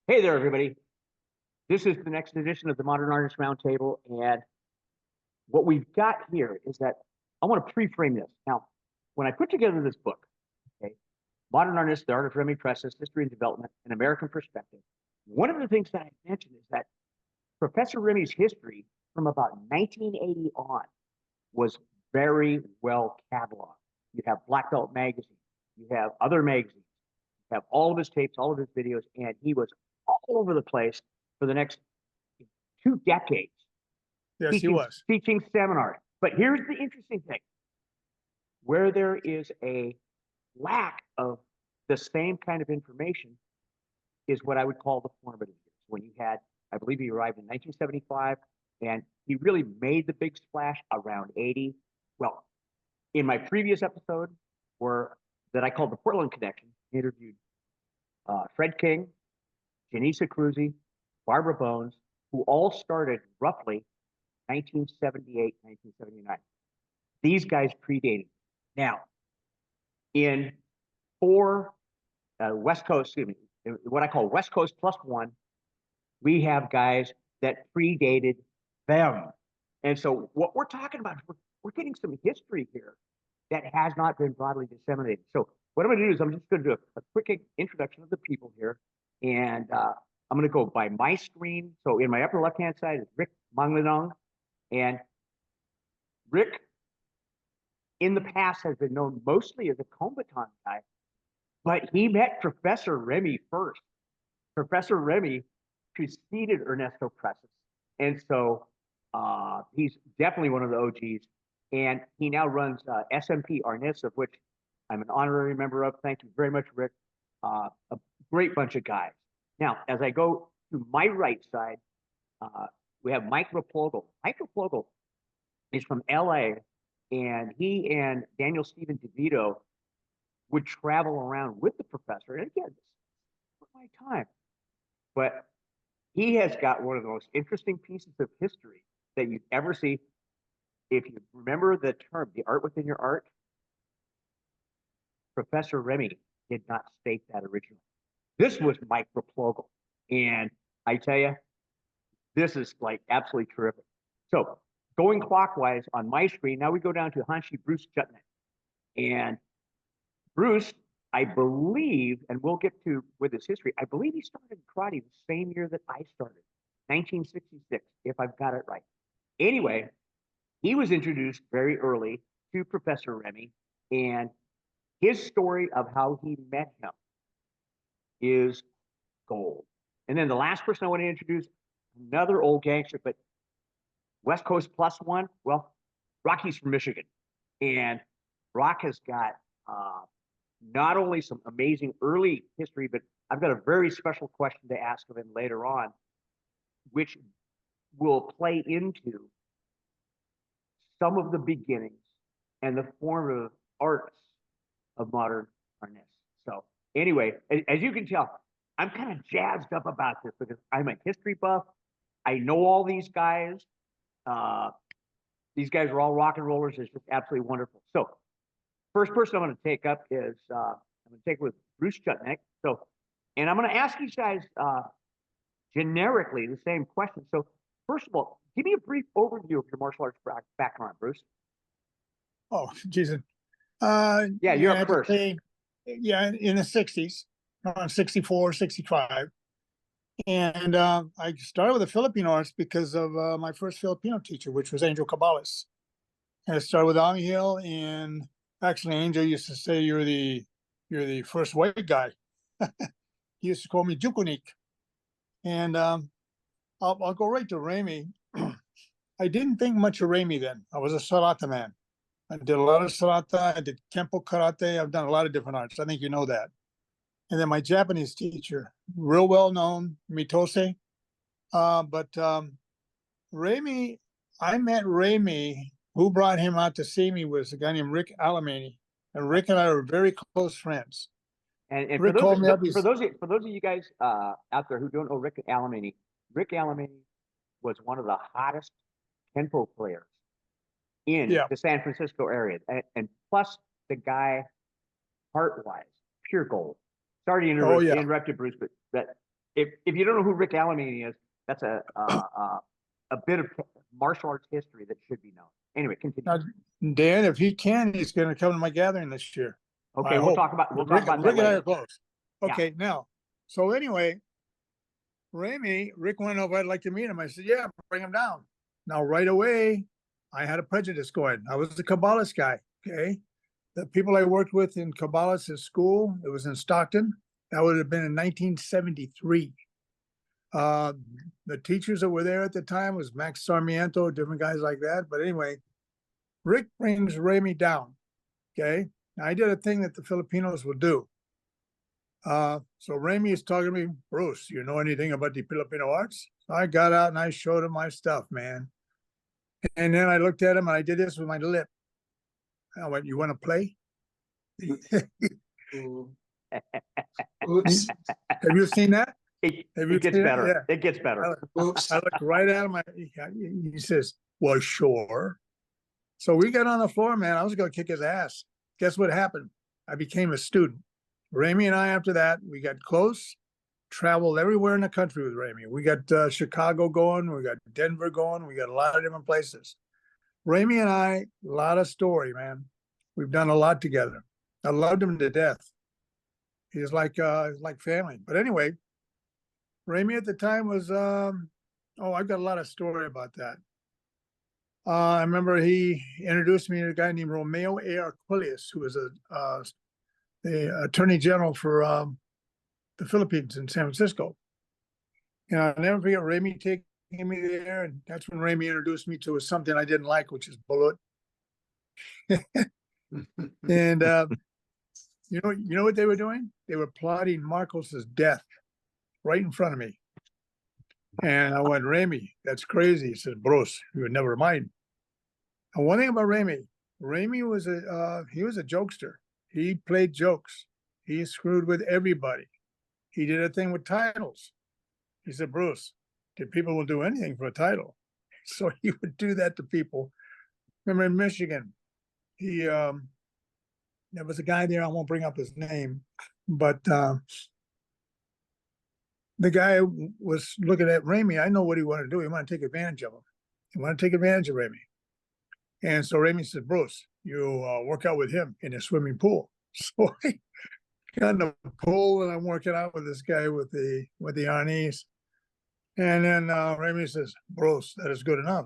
Hey there, everybody. This is the next edition of the Modern Artist Roundtable. And what we've got here is that I want to pre-frame this. Now, when I put together this book, okay, Modern Artists, The Art of Remy Presses, History and Development, An American Perspective, one of the things that I mentioned is that Professor Remy's history from about 1980 on was very well cataloged. You have Black Belt Magazine, you have other magazines, you have all of his tapes, all of his videos, and he was all over the place for the next 2 decades. Yes, he was. Teaching seminars. But here's the interesting thing. Where there is a lack of the same kind of information is what I would call the formative years. When you had, I believe he arrived in 1975, and he really made the big splash around 80. Well, in my previous episode, that I called the Portland Connection, interviewed Fred King, Janissa Cruzy, Barbara Bones, who all started roughly 1978, 1979. These guys predated. Now, in West Coast, excuse me, what I call West Coast plus one, we have guys that predated them. And so what we're talking about, we're getting some history here that has not been broadly disseminated. So what I'm going to do is I'm just going to do a quick introduction of the people here. And I'm going to go by my screen. So in my upper left-hand side is Rick Manglinong. And Rick, in the past, has been known mostly as a combatant guy, but he met Professor Remy first. Professor Remy preceded Ernesto Presses. And so he's definitely one of the OGs. And he now runs SMP Arnis, of which I'm an honorary member of. Thank you very much, Rick. A great bunch of guys. Now, as I go to my right side, we have Mike Raplogle. Mike Raplogle is from LA, and he and Daniel Stephen DeVito would travel around with the professor. And again, this was my time. But he has got one of the most interesting pieces of history that you'd ever see. If you remember the term, the art within your art, Professor Remy did not state that originally. This was Mike Raplogle. And I tell you, this is like absolutely terrific. So going clockwise on my screen, now we go down to Hanshi Bruce Jutnik. And Bruce, I believe, and we'll get to with his history, I believe he started karate the same year that I started, 1966, if I've got it right. Anyway, he was introduced very early to Professor Remy, and his story of how he met him is gold. And then the last person I want to introduce, another old gangster, but West Coast plus one. Well, Rocky's from Michigan, and Rock has got not only some amazing early history, but I've got a very special question to ask of him later on, which will play into some of the beginnings and the formative arts of modern Arnis. So anyway, as you can tell, I'm kind of jazzed up about this because I'm a history buff. I know all these guys. These guys are all rock and rollers. It's just absolutely wonderful. So first person I'm going to take up is I'm going to take with Bruce Jutnik. So, and I'm going to ask you guys generically the same question. So first of all, give me a brief overview of your martial arts background, Bruce. Oh, Jesus. Yeah, you're up first. Yeah, in the 60s, around 64, 65. And I started with the Filipino arts because of my first Filipino teacher, which was Angel Cabales. And I started with Ami Hill, and actually Angel used to say, you're the first white guy. He used to call me Jukunik. And I'll go right to Remy. I didn't think much of Remy then. I was a Sarata man. I did a lot of Sarata. I did Kempo Karate. I've done a lot of different arts. I think you know that. And then my Japanese teacher, real well known, Mitose. But Remy, I met Remy. Who brought him out to see me was a guy named Rick Alamany. And Rick and I were very close friends. And for those of you guys out there who don't know Rick Alamany was one of the hottest Kenpo players in the San Francisco area. And plus the guy, heart-wise, pure gold. Sorry to interrupt you, Bruce, but if you don't know who Rick Alamany is, that's a bit of martial arts history that should be known. Anyway, continue. Now, Dan, if he can, he's going to come to my gathering this year. Okay, I we'll hope. talk about that Rick and I later. are close. Yeah. Okay, now, so anyway, Rick went over, I'd like to meet him. I said, yeah, bring him down. Now, right away, I had a prejudice going. I was a Kabbalist guy, okay? The people I worked with in Kabbalist at school, it was in Stockton. That would have been in 1973. The teachers that were there at the time was Max Sarmiento, different guys like that. But anyway, Rick brings Remy down, okay? Now, I did a thing that the Filipinos would do. So Remy is talking to me, Bruce, you know anything about the Filipino arts? So I got out and I showed him my stuff, man. And then I looked at him and I did this with my lip. I went, you want to play? Oops. Have you seen that? It Have you gets seen it? better. Yeah. It gets better. Oops. I looked right at him. He says, well, sure. So we got on the floor, man. I was going to kick his ass. Guess what happened? I became a student. Remy and I, after that, we got close, traveled everywhere in the country with Remy. We got Chicago going. We got Denver going. We got a lot of different places. Remy and I, a lot of story, man. We've done a lot together. I loved him to death. He's like family. But anyway, Remy at the time was, I've got a lot of story about that. I remember he introduced me to a guy named Romeo A. Arquilius, who was the attorney general for the Philippines in San Francisco. And I'll never forget Remy taking me there, and that's when Remy introduced me to something I didn't like, which is bullet. And you know what they were doing? They were plotting Marcos's death right in front of me. And I went, Remy, that's crazy. He said, Bruce, you would never mind. And one thing about Remy was he was a jokester. He played jokes. He screwed with everybody. He did a thing with titles. He said, Bruce, people will do anything for a title. So he would do that to people. Remember in Michigan, there was a guy there, I won't bring up his name, but the guy was looking at Remy. I know what he wanted to do. He wanted to take advantage of him. He wanted to take advantage of Remy. And so Remy said, Bruce, you work out with him in a swimming pool. So I got in the pool and I'm working out with this guy with the Arnis. And then Remy says, Bruce, that is good enough.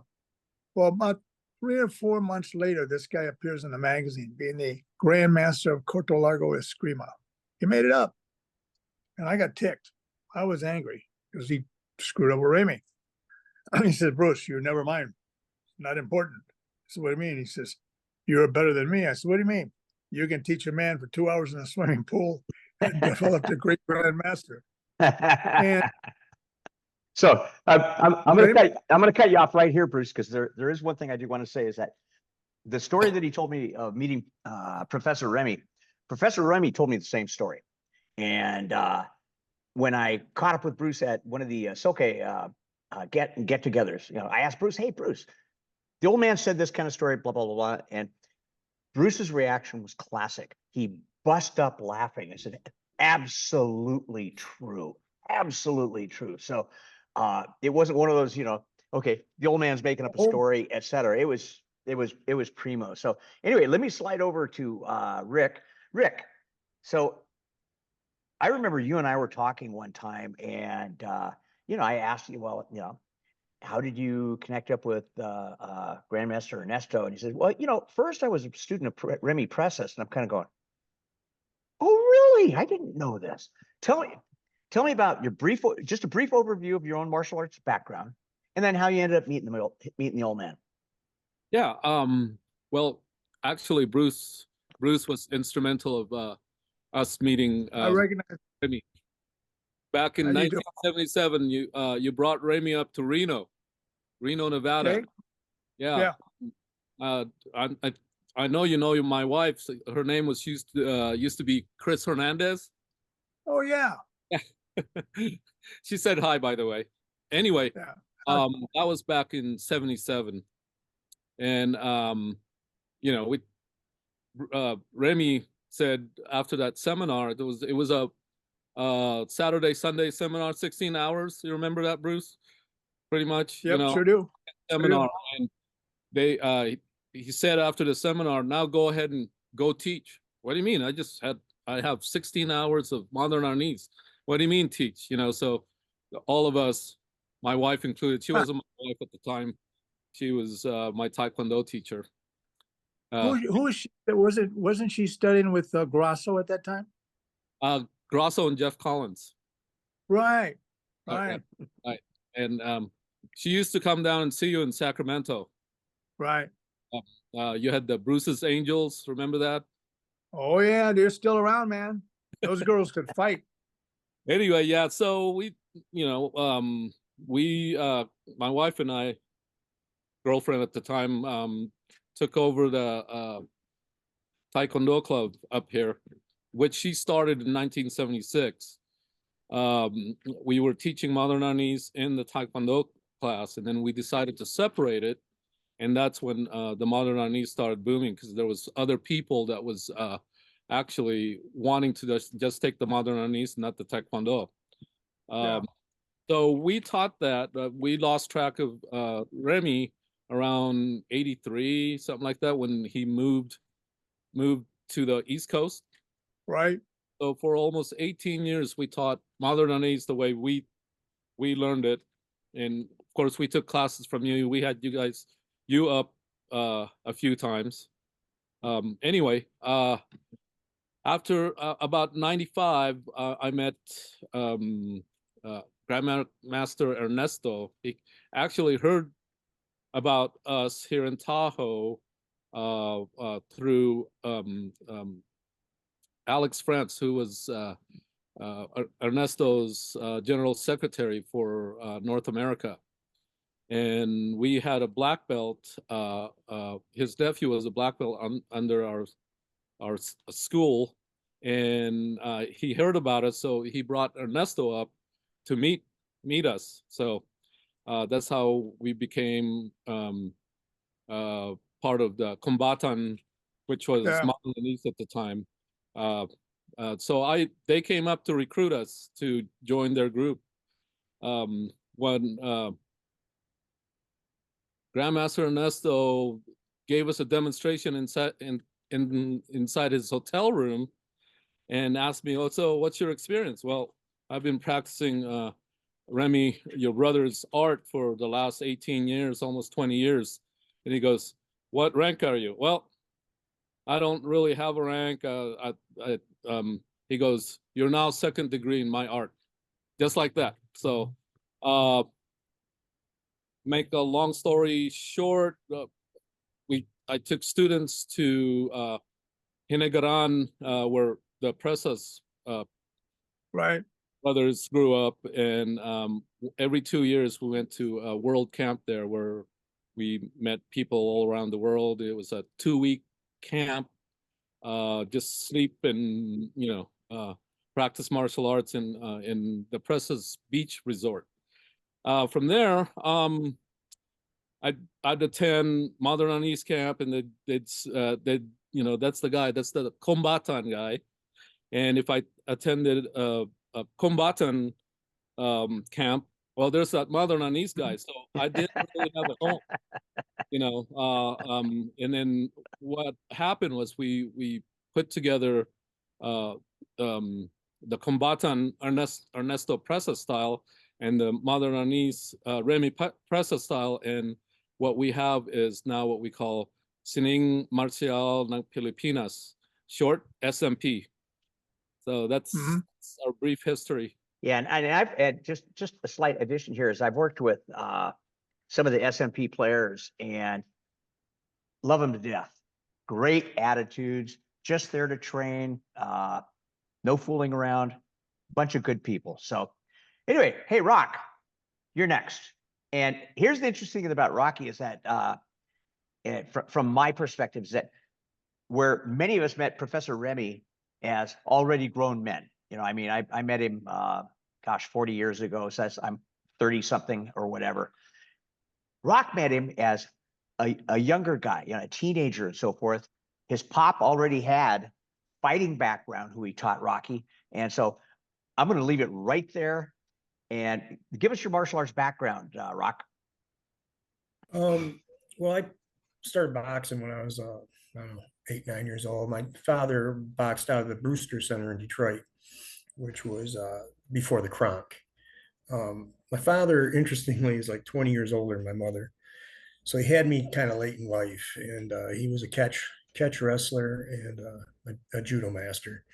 Well, about 3 or 4 months later, this guy appears in the magazine, being the Grand Master of Corto Largo Eskrima. He made it up. And I got ticked. I was angry because he screwed up with Remy. He said, Bruce, you never mind. It's not important. I said, what do you mean? He says, you're better than me. I said, what do you mean? You can teach a man for 2 hours in a swimming pool and develop a great Grand Master. And so I'm going to cut you off right here, Bruce, because there is one thing I do want to say is that the story that he told me of meeting Professor Remy told me the same story. And when I caught up with Bruce at one of the Soke get-togethers, I asked Bruce, hey, Bruce, the old man said this kind of story, blah, blah, blah, blah. And Bruce's reaction was classic. He bust up laughing. I said, absolutely true. Absolutely true. So it wasn't one of those, okay, the old man's making up a story, et cetera. It was primo. So anyway, let me slide over to Rick. Rick, so I remember you and I were talking one time, and I asked you, well, how did you connect up with Grandmaster Ernesto? And he said, well, first I was a student of Remy Presses, and I'm kind of going, oh, really? I didn't know this. Tell me about just a brief overview of your own martial arts background, and then how you ended up meeting the old man. Yeah. Well, actually, Bruce was instrumental of us meeting. I recognize Remy. Back in 1977, you brought Remy up to Reno, Nevada. Okay. Yeah. I know my wife. Her name was used to be Chris Hernandez. Oh yeah. She said hi, by the way. Anyway, Yeah. that was back in 77, and Remy said after that seminar, it was a Saturday, Sunday seminar, 16 hours. You remember that, Bruce? Pretty much, Yep, sure do. seminar. And they, he said after the seminar, now go ahead and go teach. What do you mean? I have 16 hours of modern Arnis. What do you mean teach? So all of us, my wife included, she wasn't my wife at the time. She was my Taekwondo teacher. Who was she? Wasn't she studying with Grosso at that time? Grosso and Jeff Collins. Right. Right. And she used to come down and see you in Sacramento. Right. You had the Bruce's Angels. Remember that? Oh yeah, they're still around, man. Those girls could fight. Anyway, yeah. So we, my wife and I, girlfriend at the time, took over the Taekwondo club up here, which she started in 1976. We were teaching modern Arnis in the Taekwondo class, and then we decided to separate it. And that's when the modern Arnis started booming, because there was other people that was actually wanting to just take the modern Arnis, not the Taekwondo. So we taught that. We lost track of Remy around 83, something like that, when he moved to the East Coast. Right. So for almost 18 years, we taught modern Arnis the way we learned it. And of course, we took classes from you. We had you up a few times. Anyway, after about 95, I met Grandmaster Ernesto. He actually heard about us here in Tahoe through Alex France, who was Ernesto's general secretary for North America. And we had a black belt. His nephew was a black belt under our school, and he heard about us, so he brought Ernesto up to meet us. So that's how we became part of the Combatan, which was Modern Arnis at the time. So they came up to recruit us to join their group. When Grandmaster Ernesto gave us a demonstration inside his hotel room, and asked me, "Oh, so what's your experience?" Well, I've been practicing Remy, your brother's art, for the last 18 years, almost 20 years. And he goes, "What rank are you?" Well, I don't really have a rank. He goes, "You're now second degree in my art," just like that. So, make a long story short, I took students to Hinegaran, where the Presas brothers grew up, and every 2 years we went to a world camp there, where we met people all around the world. It was a 2-week camp, just sleep and practice martial arts in the Presas Beach Resort. From there, I'd attend Modern Arnis camp, and that's the guy, that's the Combatan guy. And if I attended a Combatan camp, well, there's that Modern Arnis guy. So I didn't really have a home, and then what happened was we put together the Combatan Ernesto Presa style and the Modern Arnis Remy Presa style, and what we have is now what we call Sining Marcial ng Pilipinas, short SMP. So that's our brief history. Yeah, and I've just a slight addition here is I've worked with some of the SMP players and love them to death. Great attitudes, just there to train, no fooling around, bunch of good people. So anyway, hey, Rock, you're next. And here's the interesting thing about Rocky is that from my perspective is that where many of us met Professor Remy as already grown men. I mean, I met him, 40 years ago. So I'm 30 something or whatever. Rock met him as a younger guy, a teenager and so forth. His pop already had fighting background, who he taught Rocky. And so I'm going to leave it right there and give us your martial arts background, Rock. Well, I started boxing when I was, I don't know, 8, 9 years old. My father boxed out of the Brewster Center in Detroit, which was before the Kronk. My father, interestingly, is like 20 years older than my mother. So he had me kind of late in life, and he was a catch wrestler and a judo master.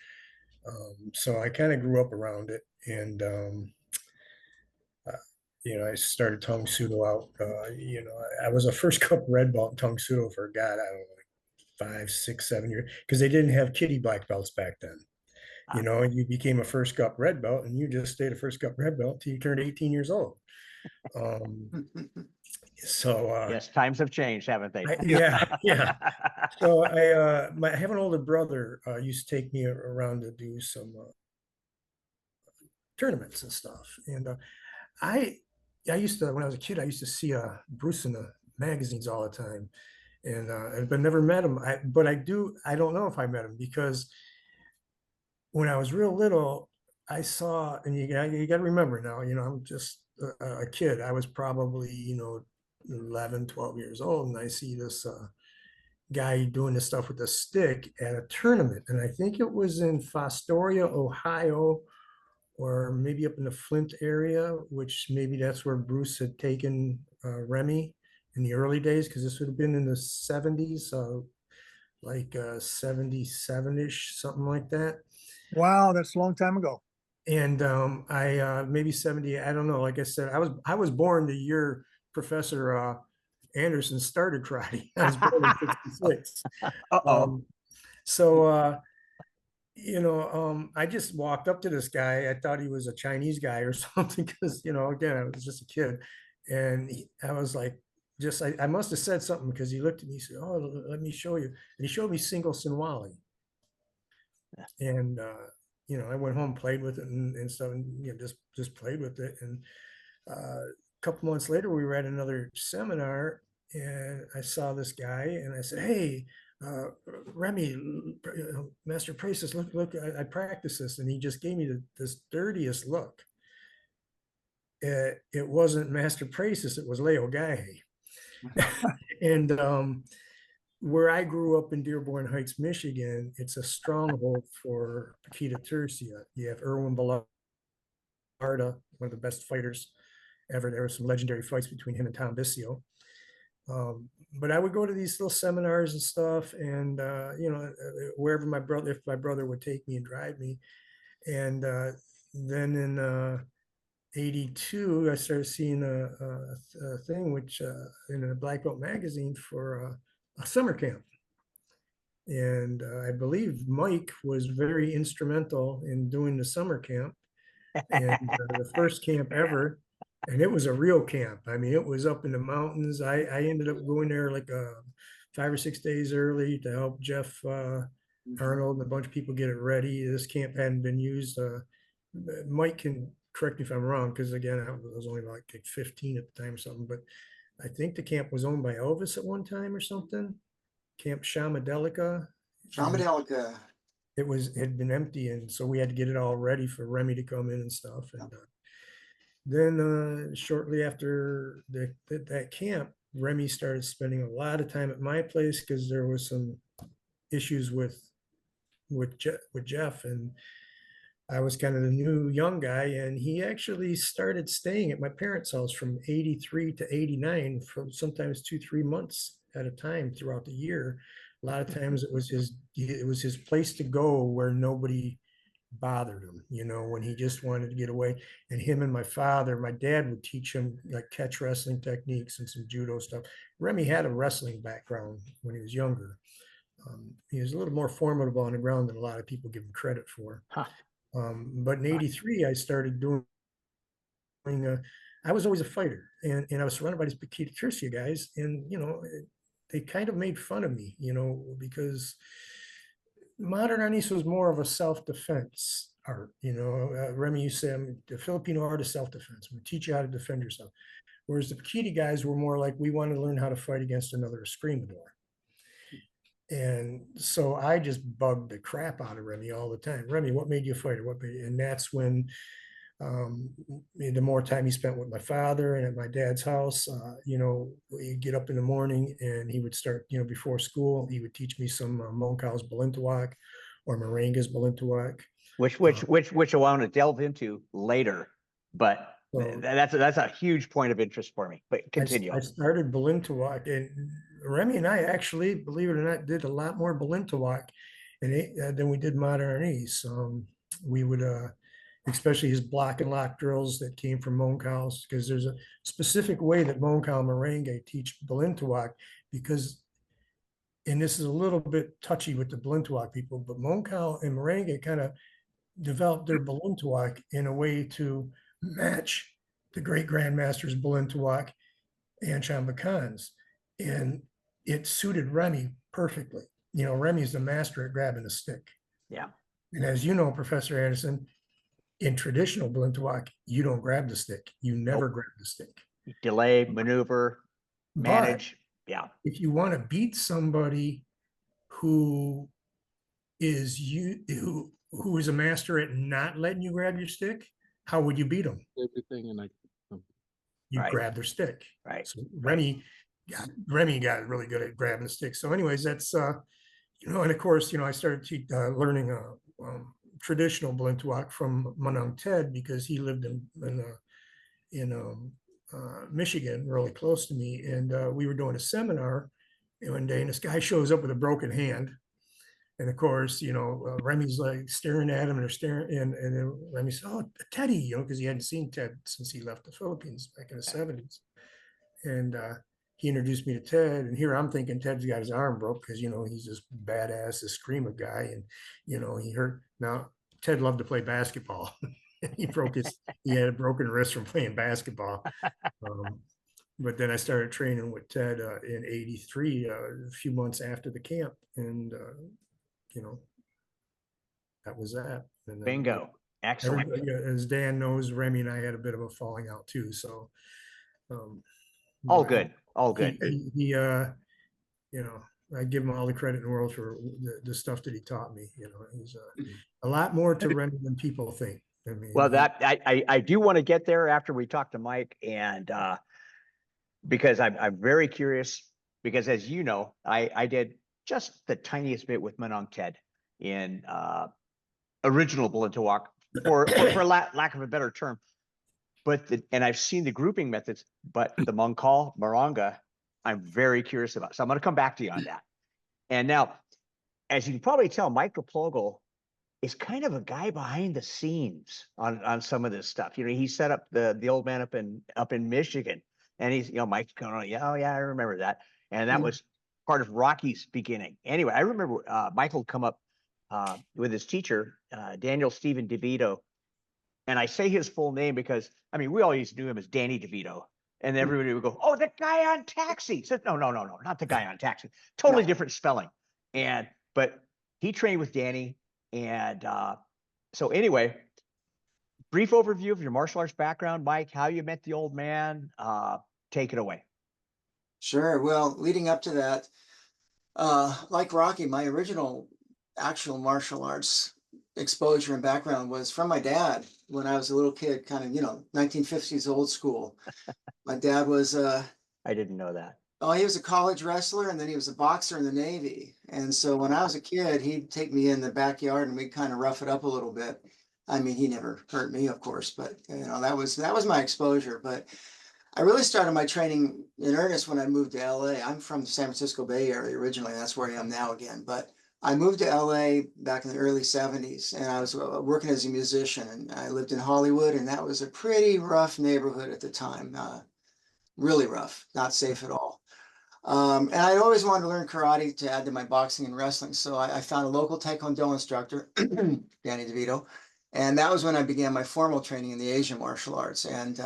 So I kind of grew up around it, and uh, I started Tong Sudo out. I was a first cup red belt in Tong Sudo for God, I don't know, like 5, 6, 7 years, because they didn't have kitty black belts back then. You became a first cup red belt, and you just stayed a first cup red belt till you turned 18 years old. So Yes, times have changed, haven't they? yeah. So I have an older brother used to take me around to do some tournaments and stuff, and I I used to, when I was a kid, I used to see Bruce in the magazines all the time, and but never met him. But I don't know if I met him, because when I was real little, I saw, and you got to remember now, I'm just a kid. I was probably 11, 12 years old, and I see this guy doing this stuff with a stick at a tournament, and I think it was in Fostoria, Ohio, or maybe up in the Flint area, which maybe that's where Bruce had taken Remy in the early days, because this would have been in the 70s, like 77-ish, something like that. Wow, that's a long time ago. And I maybe 70, I don't know. Like I said, I was born the year Professor Anderson started karate. I was born in 66. Uh-oh. So I just walked up to this guy. I thought he was a Chinese guy or something, because again, I was just a kid, and I was like, I must have said something, because he looked at me, he said, "Oh, let me show you," and he showed me single Sinwali, and I went home, played with it and stuff, and just played with it, and a couple months later, we were at another seminar, and I saw this guy, and I said, "Hey, Remy, Master Priestess, look, I practice this," and he just gave me this dirtiest look. It wasn't Master Priestess, it was Leo Guy. And where I grew up in Dearborn Heights, Michigan, it's a stronghold for Paquita Tercia. You have Erwin Bellarda, one of the best fighters ever. There were some legendary fights between him and Tom Bissio. But I would go to these little seminars and stuff, and wherever if my brother would take me and drive me. And then in '82, I started seeing a thing, which in a Black Belt magazine, for a summer camp. And I believe Mike was very instrumental in doing the summer camp, and the first camp ever. And it was a real camp. I mean, it was up in the mountains. I ended up going there like 5 or 6 days early to help Jeff Arnold and a bunch of people get it ready. This camp hadn't been used. Mike can correct me if I'm wrong, because again, I was only like 15 at the time or something. But I think the camp was owned by Elvis at one time or something. Camp Shamadelica. Shamadelica. It had been empty, and so we had to get it all ready for Remy to come in and stuff. And then shortly after that camp, Remy started spending a lot of time at my place, because there was some issues with Jeff, and I was kind of the new young guy, and he actually started staying at my parents' house from '83 to '89, for sometimes 2-3 months at a time throughout the year. A lot of times it was his place to go, where nobody bothered him, when he just wanted to get away. And him and my dad would teach him like catch wrestling techniques and some judo stuff. Remy had a wrestling background when he was younger. He was a little more formidable on the ground than a lot of people give him credit for. Huh. But in '83, I started doing I was always a fighter, and I was surrounded by these Paquita Tercia guys, and they kind of made fun of me, because modern Arnis was more of a self-defense art. Remy used to say, the Filipino art is self-defense. We teach you how to defend yourself. Whereas the Paquita guys were more like, we want to learn how to fight against another escrimador. And so I just bugged the crap out of Remy all the time. Remy, what made you a fighter? And that's when the more time he spent with my father and at my dad's house, he'd get up in the morning and he would start, before school, he would teach me some Monkow's Balintawak or Moranga's Balintawak. Which I want to delve into later, but So that's a huge point of interest for me. But continue. I started Balintawak, and Remy and I actually, believe it or not, did a lot more Balintawak than we did modern Arnis. We would, especially his block and lock drills that came from Monkow's, because there's a specific way that Monkow and Merengue teach Balintawak, because, and this is a little bit touchy with the Balintawak people, but Monkow and Merengue kind of developed their Balintawak in a way to match the great grandmasters Balintawak and Chambacans. And it suited Remy perfectly. Remy's the master at grabbing the stick. Yeah. And as you know, Professor Anderson, in traditional Balintawak, you don't grab the stick. You never grab the stick. Delay, maneuver, manage. But yeah. if you want to beat somebody who is a master at not letting you grab your stick, how would you beat them? Everything and You Right. grab their stick. Right. So Remy got really good at grabbing the stick. So anyways, that's, and of course, I started learning traditional Balintawak from Manung Ted, because he lived in Michigan, really close to me. And we were doing a seminar one day, and this guy shows up with a broken hand. And of course, Remy's like staring at him, and they're staring, and then Remy said, "Oh, Teddy," because he hadn't seen Ted since he left the Philippines back in the 70s. And he introduced me to Ted, and here I'm thinking Ted's got his arm broke, because he's this badass, this screamer guy, and he hurt. Now Ted loved to play basketball. he had a broken wrist from playing basketball. But then I started training with Ted in '83, a few months after the camp, and that was that. And then, Bingo. Excellent. as Dan knows, Remy and I had a bit of a falling out too. So, All good. All good. He I give him all the credit in the world for the stuff that he taught me. He's a lot more to Remy than people think. I mean, Well, that I do want to get there after we talk to Mike, and because I'm very curious, because as you know, I did just the tiniest bit with Manung Ted in original Balintawak, for lack of a better term. But and I've seen the grouping methods, but the Monkal, Maranga, I'm very curious about. So I'm going to come back to you on that. And now, as you can probably tell, Mike Plogle is kind of a guy behind the scenes on some of this stuff. He set up the old man up in Michigan, and he's Mike's going on, yeah, oh yeah, I remember that. And that was part of Rocky's beginning. Anyway, I remember Michael come up with his teacher, Daniel Stephen DeVito. And I say his full name because, we all used to know him as Danny DeVito. And everybody would go, oh, the guy on Taxi. So, no, not the guy on Taxi. Totally different spelling. But he trained with Danny. And so anyway, brief overview of your martial arts background, Mike, how you met the old man. Take it away. Sure. Well, leading up to that, like Rocky, my original actual martial arts exposure and background was from my dad when I was a little kid, kind of, 1950s old school. My dad was I didn't know that. Oh, he was a college wrestler, and then he was a boxer in the Navy. And so when I was a kid, he'd take me in the backyard and we'd kind of rough it up a little bit. He never hurt me, of course, but that was my exposure. But I really started my training in earnest when I moved to LA. I'm from the San Francisco Bay Area originally. That's where I am now again. But I moved to LA back in the early 70s, and I was working as a musician, and I lived in Hollywood, and that was a pretty rough neighborhood at the time. Really rough, not safe at all. And I always wanted to learn karate to add to my boxing and wrestling. So I found a local Taekwondo instructor, Danny DeVito. And that was when I began my formal training in the Asian martial arts. And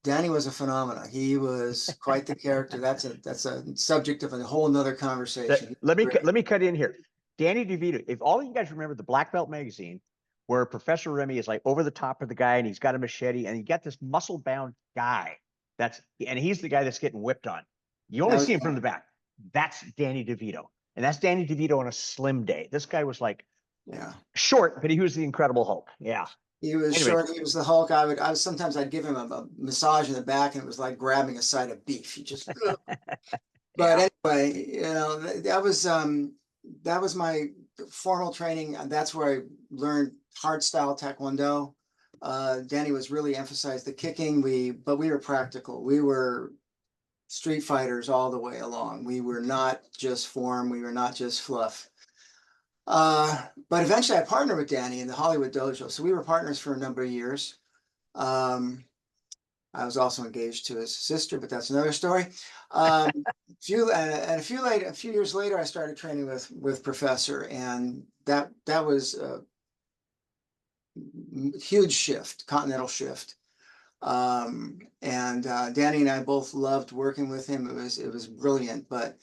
Danny was a phenomenon. He was quite the character. That's a subject of a whole nother conversation. Let me cut in here. Danny DeVito, if all of you guys remember the Black Belt magazine, where Professor Remy is like over the top of the guy and he's got a machete and you got this muscle bound guy and he's the guy that's getting whipped on. You only see him from the back. That's Danny DeVito. And that's Danny DeVito on a slim day. This guy was like Yeah. short, but he was the Incredible Hulk. Yeah. He was Anyway. short. He was the Hulk. Sometimes I'd give him a massage in the back, and it was like grabbing a side of beef. He just. But anyway, you know, that was my formal training. And that's where I learned hard style Taekwondo. Danny was really emphasized the kicking. But we were practical. We were street fighters all the way along. We were not just form. We were not just fluff. But eventually I partnered with Danny in the Hollywood Dojo. So we were partners for a number of years. I was also engaged to his sister, but that's another story. A few years later, I started training with Professor, and that was a huge shift, continental shift. Danny and I both loved working with him. It was brilliant, but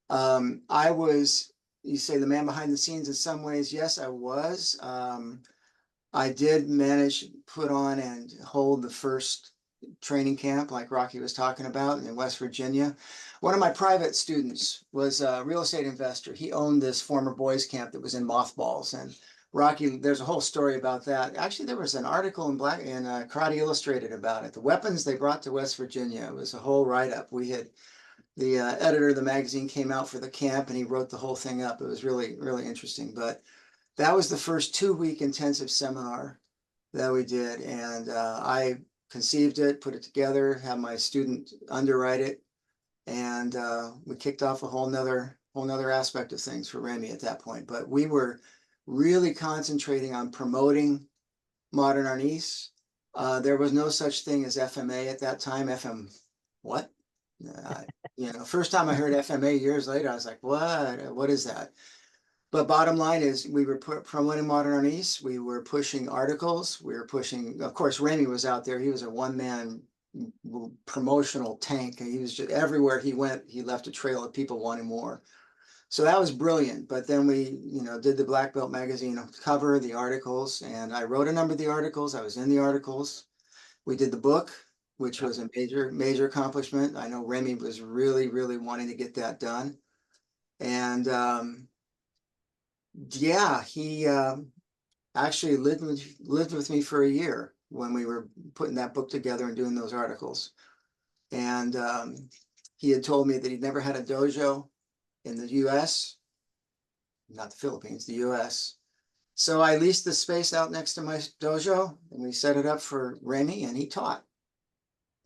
I was, you say, the man behind the scenes in some ways. Yes, I was. I did manage to put on and hold the first training camp like Rocky was talking about in West Virginia. One of my private students was a real estate investor. He owned this former boys camp that was in mothballs, and Rocky, there's a whole story about that. Actually, there was an article in Karate Illustrated about it. The weapons they brought to West Virginia. It was a whole write-up. The editor of the magazine came out for the camp, and he wrote the whole thing up. It was really, really interesting. But that was the first 2-week intensive seminar that we did, and I conceived it, put it together, had my student underwrite it, and we kicked off a whole nother aspect of things for Remy at that point. But we were really concentrating on promoting modern Arnis. There was no such thing as FMA at that time. What? First time I heard FMA years later, I was like, what is that? But bottom line is we were promoting modern Arnis. We were pushing articles. We were pushing, of course, Remy was out there. He was a one-man promotional tank. He was just everywhere he went, he left a trail of people wanting more. So that was brilliant. But then we, did the Black Belt magazine cover, the articles, and I wrote a number of the articles. I was in the articles. We did the book, which was a major accomplishment. I know Remy was really, really wanting to get that done. And he actually lived with me for a year when we were putting that book together and doing those articles. And he had told me that he'd never had a dojo in the US, not the Philippines, the US. So I leased the space out next to my dojo, and we set it up for Remy, and he taught.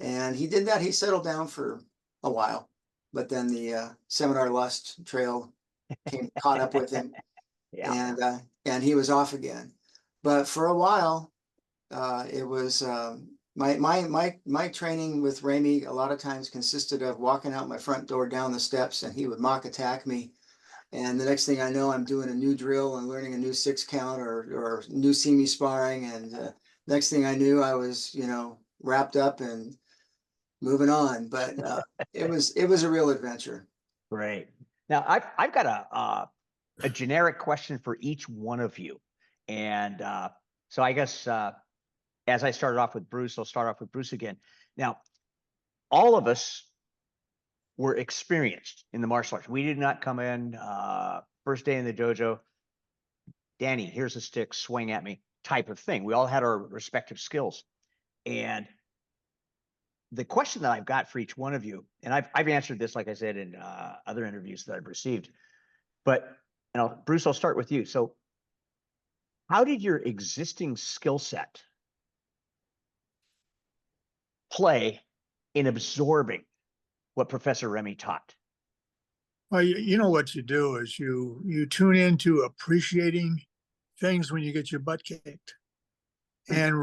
And he did that. He settled down for a while, but then the seminar lust trail caught up with him. Yeah. And he was off again. But for a while, it was my training with Remy a lot of times consisted of walking out my front door down the steps, and he would mock attack me. And the next thing I know, I'm doing a new drill and learning a new 6 count or new see-me sparring. And next thing I knew, I was, wrapped up and moving on. But it was a real adventure. Great. Now I've got a generic question for each one of you. And so I guess as I started off with Bruce, I'll start off with Bruce again. Now, all of us were experienced in the martial arts. We did not come in first day in the dojo, Danny, here's a stick, swing at me type of thing. We all had our respective skills. And the question that I've got for each one of you, and I've answered this, like I said, in other interviews that I've received, but Bruce, I'll start with you. So how did your existing skill set play in absorbing what Professor Remy taught? Well, you know what you do is you tune into appreciating things when you get your butt kicked. And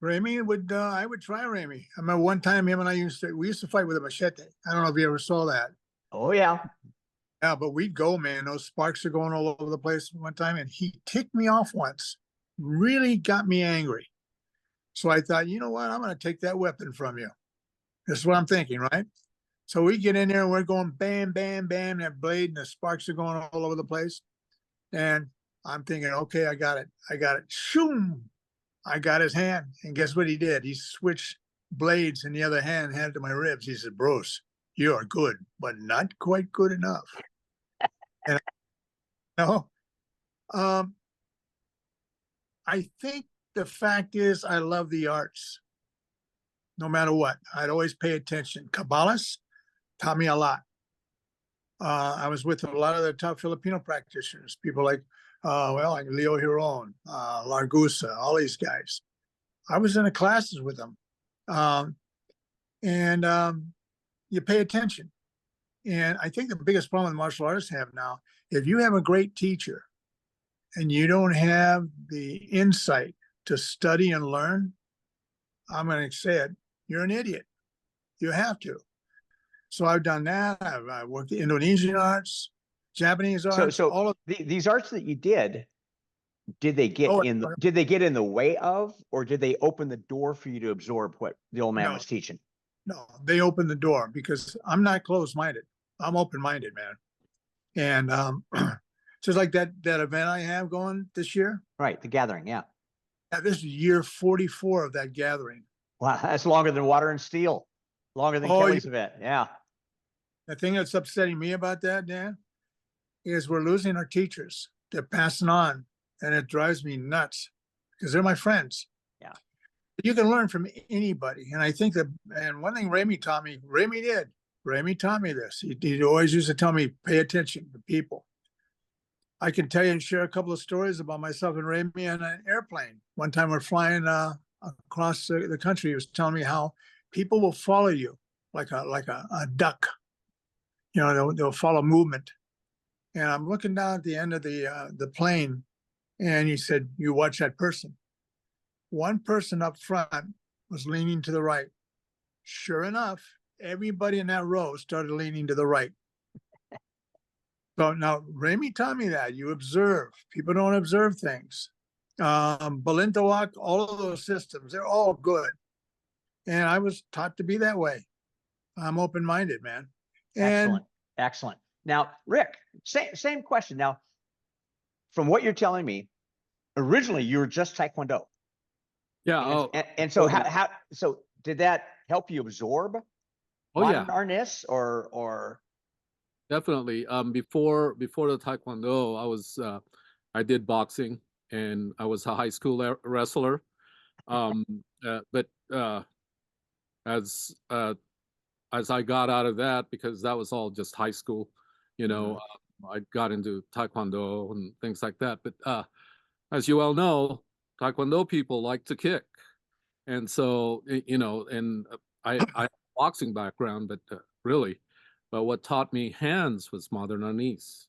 Remy would, I would try Remy. I remember one time we used to fight with a machete. I don't know if you ever saw that. Oh yeah. Yeah, but we'd go, man. Those sparks are going all over the place one time, and he ticked me off once. Really got me angry. So I thought, you know what? I'm going to take that weapon from you. This is what I'm thinking, right? So we get in there and we're going bam, bam, bam, that blade, and the sparks are going all over the place. And I'm thinking, okay, I got it. Shoom! I got his hand. And guess what he did? He switched blades in the other hand, handed to my ribs. He said, Bruce, you are good, but not quite good enough. No. I think the fact is I love the arts. No matter what, I'd always pay attention. Cabales taught me a lot. I was with a lot of the top Filipino practitioners, people like, like Leo Hiron, Largusa, all these guys. I was in the classes with them. And you pay attention. And I think the biggest problem martial artists have now, if you have a great teacher and you don't have the insight to study and learn, I'm going to say it, you're an idiot. You have to. So I've done that. I've worked the Indonesian arts, Japanese arts, So all of these arts that you did they get Oh, did they get in the way of, or did they open the door for you to absorb what the old man No. was teaching? No, they opened the door because I'm not closed-minded. I'm open-minded, man. And just like that event I have going this year, Right, the gathering, yeah. this is year 44 of that gathering. Wow, that's longer than Water and Steel, longer than Oh, Kelly's event. Yeah. The thing that's upsetting me about that, Dan, is we're losing our teachers. They're passing on, and it drives me nuts because they're my friends. Yeah. You can learn from anybody. And I think that, and one thing Ramey taught me this. He always used to tell me, pay attention to people. I can tell you and share a couple of stories about myself and Ramey on an airplane. One time we're flying across the country. He was telling me how people will follow you like a duck. You know, they'll follow movement. And I'm looking down at the end of the plane, and he said, "You watch that person." One person up front was leaning to the right. Sure enough, everybody in that row started leaning to the right. So now Ramey taught me that you observe. People don't observe things. Balintawak, all of those systems, they're all good. And I was taught to be that way. I'm open-minded, man. And Excellent. Now, Rick, same question. Now, from what you're telling me, originally you were just Taekwondo. Yeah. And so totally. so did that help you absorb modern Arnis or Definitely. Before the Taekwondo, I did boxing, and I was a high school wrestler. But as I got out of that, because that was all just high school, I got into Taekwondo and things like that. But as you all know, Taekwondo people like to kick, and so and I have a boxing background, but but what taught me hands was modern Arnis.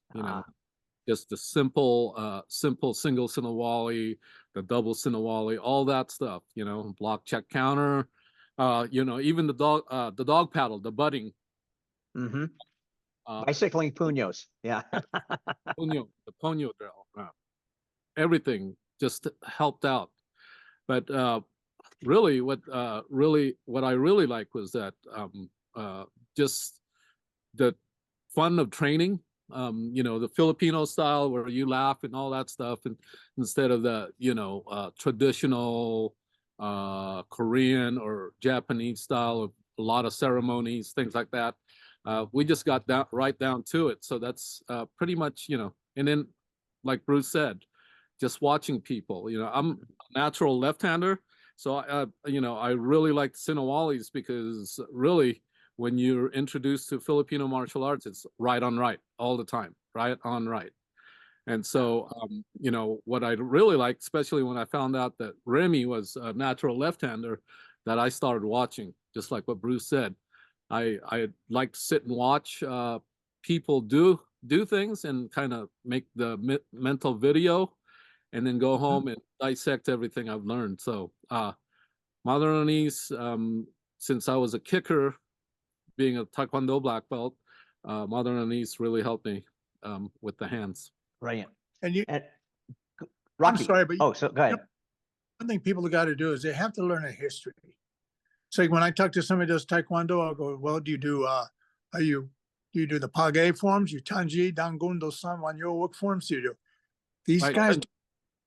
Just the simple single Sinawali, the double Sinawali, all that stuff. Block, check, counter. Even the dog paddle, the butting. Mm-hmm. Bicycling puños. Yeah. The puño drill. Everything just helped out. But really, what I really liked was that just the fun of training. The Filipino style where you laugh and all that stuff, and instead of the traditional Korean or Japanese style of a lot of ceremonies, things like that. We just got right down to it. So that's pretty much, and then like Bruce said, just watching people. I'm a natural left-hander, so I really like Sinawalis because really, when you're introduced to Filipino martial arts, it's right on right all the time, right on right. And so, what I really liked, especially when I found out that Remy was a natural left-hander, that I started watching, just like what Bruce said. I like to sit and watch people do things and kind of make the mental video, and then go home and dissect everything I've learned. So, modern Arnis, since I was a kicker, being a Taekwondo black belt, modern Arnis really helped me with the hands. Brilliant. And Rocky. I'm sorry, but so go ahead. One thing people got to do is they have to learn a history. So when I talk to somebody who does Taekwondo, I'll go, well, do you do the Page forms? You Tanji, Dangundo, San, Wanyo, what forms do you do? These guys,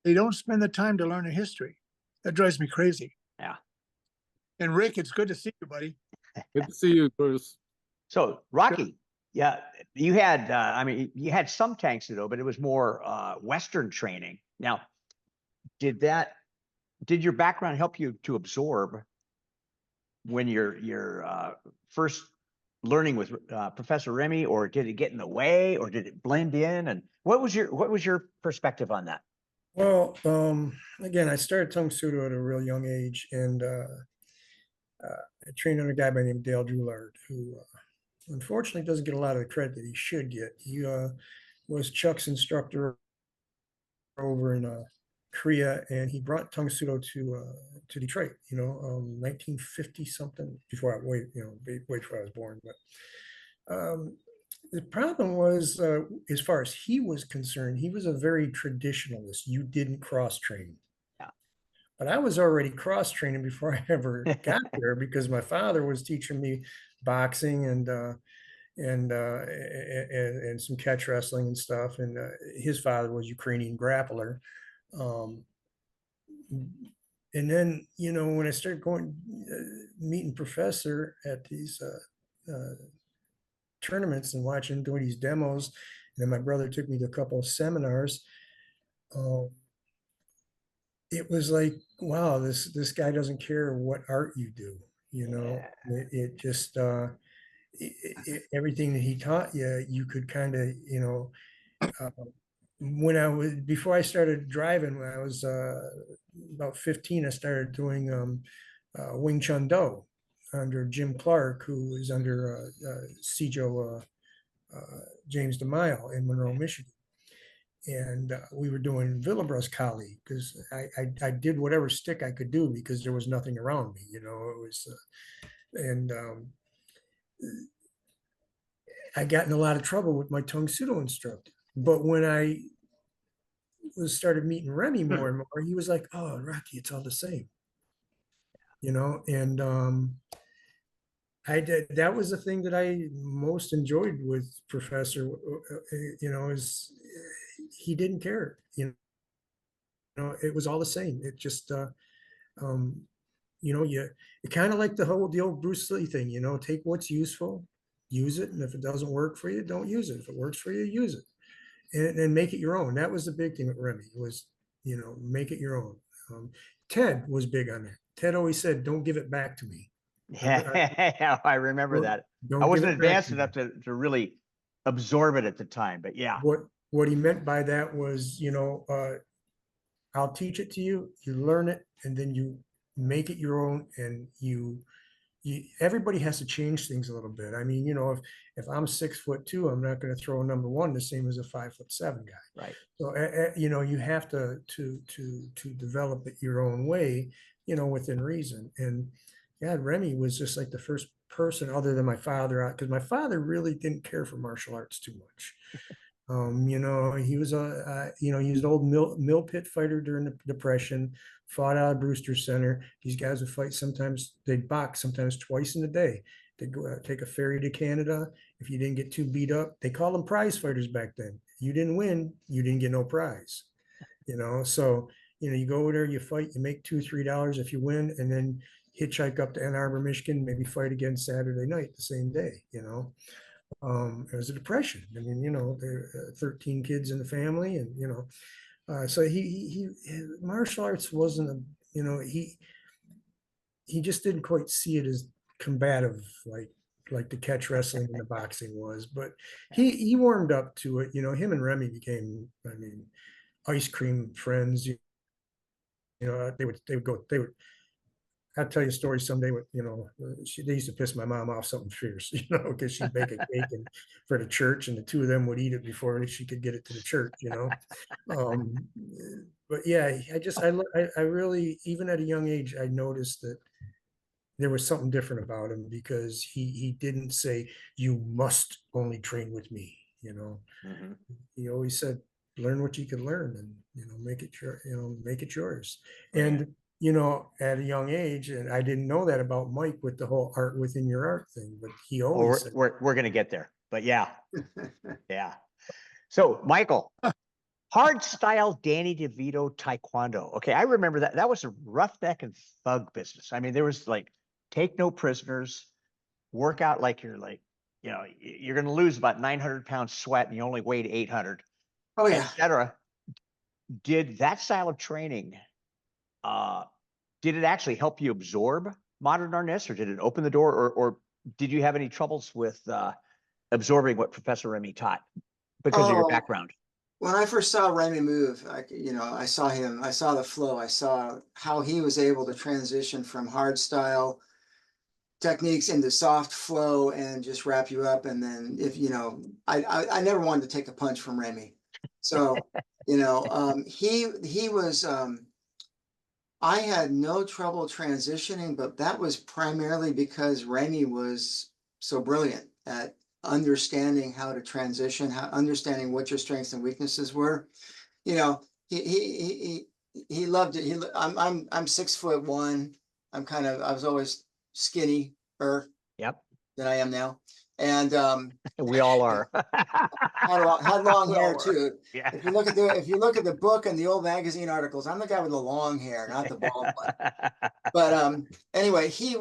they don't spend the time to learn a history. That drives me crazy. Yeah. And Rick, it's good to see you, buddy. Good to see you, Bruce. So Rocky, Yeah, you had, I mean, you had some Tang Soo Do, but it was more Western training. Now, did your background help you to absorb when you're first learning with Professor Remy, or did it get in the way, or did it blend in? And what was your perspective on that? Well, again, I started Tung Sudo at a real young age, and I trained under a guy by the name of Dale Drulard, who unfortunately doesn't get a lot of the credit that he should get. He was Chuck's instructor over in Korea, and he brought Tung Sudo to Detroit. 1950 something, before I wait, way before I was born. But the problem was, as far as he was concerned, he was a very traditionalist. You didn't cross train. Yeah. But I was already cross training before I ever got there, because my father was teaching me boxing and some catch wrestling and stuff. And his father was Ukrainian grappler. And then, when I started meeting Professor at these tournaments and watching doing these demos, and then my brother took me to a couple of seminars, it was like, wow, this guy doesn't care what art you do. It just everything that he taught you, you could kind of, before I started driving, when I was about 15, I started doing Wing Chun Do under Jim Clark, who was under Sijo James DeMille in Monroe, Michigan. And we were doing Villabras Kali, because I did whatever stick I could do, because there was nothing around me, it was, and I got in a lot of trouble with my Tung Sudo instructor. But when I started meeting Remy more and more, he was like, "Oh, Rocky, it's all the same," and that was the thing that I most enjoyed with Professor, is he didn't care, it was all the same. It just, it kind of like the old Bruce Lee thing, take what's useful, use it. And if it doesn't work for you, don't use it. If it works for you, use it. And make it your own. That was the big thing with Remy, was, make it your own. Ted was big on that. Ted always said, don't give it back to me. Yeah, I remember that. I wasn't advanced enough to really absorb it at the time, but yeah. What he meant by that was, I'll teach it to you, you learn it, and then you make it your own, and everybody has to change things a little bit. I mean, if I'm 6'2", I'm not going to throw a number one the same as a 5'7" guy. Right. So, you have to develop it your own way, within reason. And yeah, Remy was just like the first person other than my father, because my father really didn't care for martial arts too much. He was he was an old mill pit fighter during the Depression, fought out of Brewster Center. These guys would fight sometimes, they'd box sometimes twice in a day. They'd go take a ferry to Canada. If you didn't get too beat up, they called them prize fighters back then. You didn't win, you didn't get no prize. So, you go over there, you fight, you make $2 or $3 if you win, and then hitchhike up to Ann Arbor, Michigan, maybe fight again Saturday night the same day, it was a depression. I mean, there are 13 kids in the family, and so he martial arts wasn't he just didn't quite see it as combative like the catch wrestling and the boxing was. But he warmed up to it. Him and Remy became, ice cream friends. They would I'll tell you a story someday with, they used to piss my mom off something fierce, because she'd bake a cake for the church, and the two of them would eat it before she could get it to the church, But yeah, I really, even at a young age, I noticed that there was something different about him, because he didn't say, you must only train with me, Mhm. He always said, learn what you can learn, and, make it yours. Right. And, at a young age, and I didn't know that about Mike with the whole art within your art thing, but he Well, always said, we're going to get there, but yeah. Yeah. So Michael, hard style Danny DeVito Taekwondo. Okay. I remember that. That was a roughneck and thug business. I mean, there was like, take no prisoners, work out like you're like you know, you're going to lose about 900 pounds sweat and you only weighed 800, Oh, yeah. etc. Did that style of training, did it actually help you absorb modern Arnis, or did it open the door, or did you have any troubles with absorbing what Professor Remy taught because of your Oh, background? when I first saw Remy move, I saw him, I saw the flow, I saw how he was able to transition from hard style techniques into soft flow and just wrap you up. And then I never wanted to take a punch from Remy. So, he was, I had no trouble transitioning, but that was primarily because Remy was so brilliant at understanding how to transition, understanding what your strengths and weaknesses were. You know, he loved it. I'm 6'1". I was always skinnier Yep, than I am now. And we all are. had long We hair all are. too. Yeah. If you look at the book and the old magazine articles, I'm the guy with the long hair, not the bald one. But anyway, he'd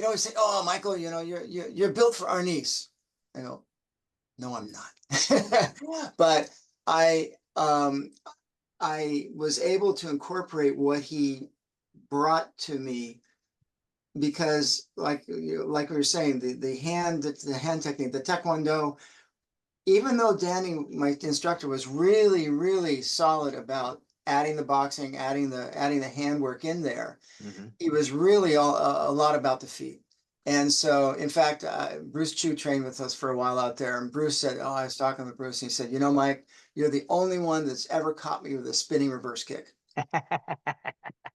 always say, "Oh, Michael, you're built for Arnis." I go, "No, I'm not." But I was able to incorporate what he brought to me because, like we were saying, the hand technique, the Taekwondo. Even though Danny, my instructor, was really, really solid about adding the boxing, adding the handwork in there, he was really a lot about the feet. And so, in fact, Bruce Chu trained with us for a while out there, and Bruce said, "Oh, I was talking with Bruce, and he said, Mike, you're the only one that's ever caught me with a spinning reverse kick."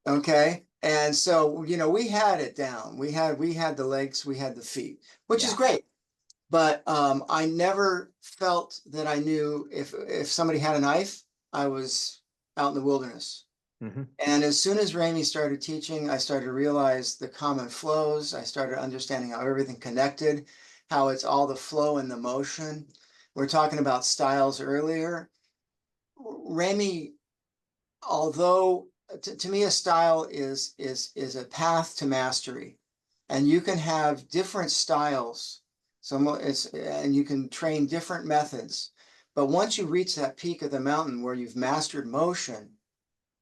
Okay. And so, we had it down. We had the legs, we had the feet, which is great. But I never felt that I knew if somebody had a knife, I was out in the wilderness. And as soon as Ramy started teaching, I started to realize the common flows. I started understanding how everything connected, how it's all the flow and the motion. We're talking about styles earlier. Ramy, although to me a style is a path to mastery, and you can have different styles. And you can train different methods, but once you reach that peak of the mountain where you've mastered motion,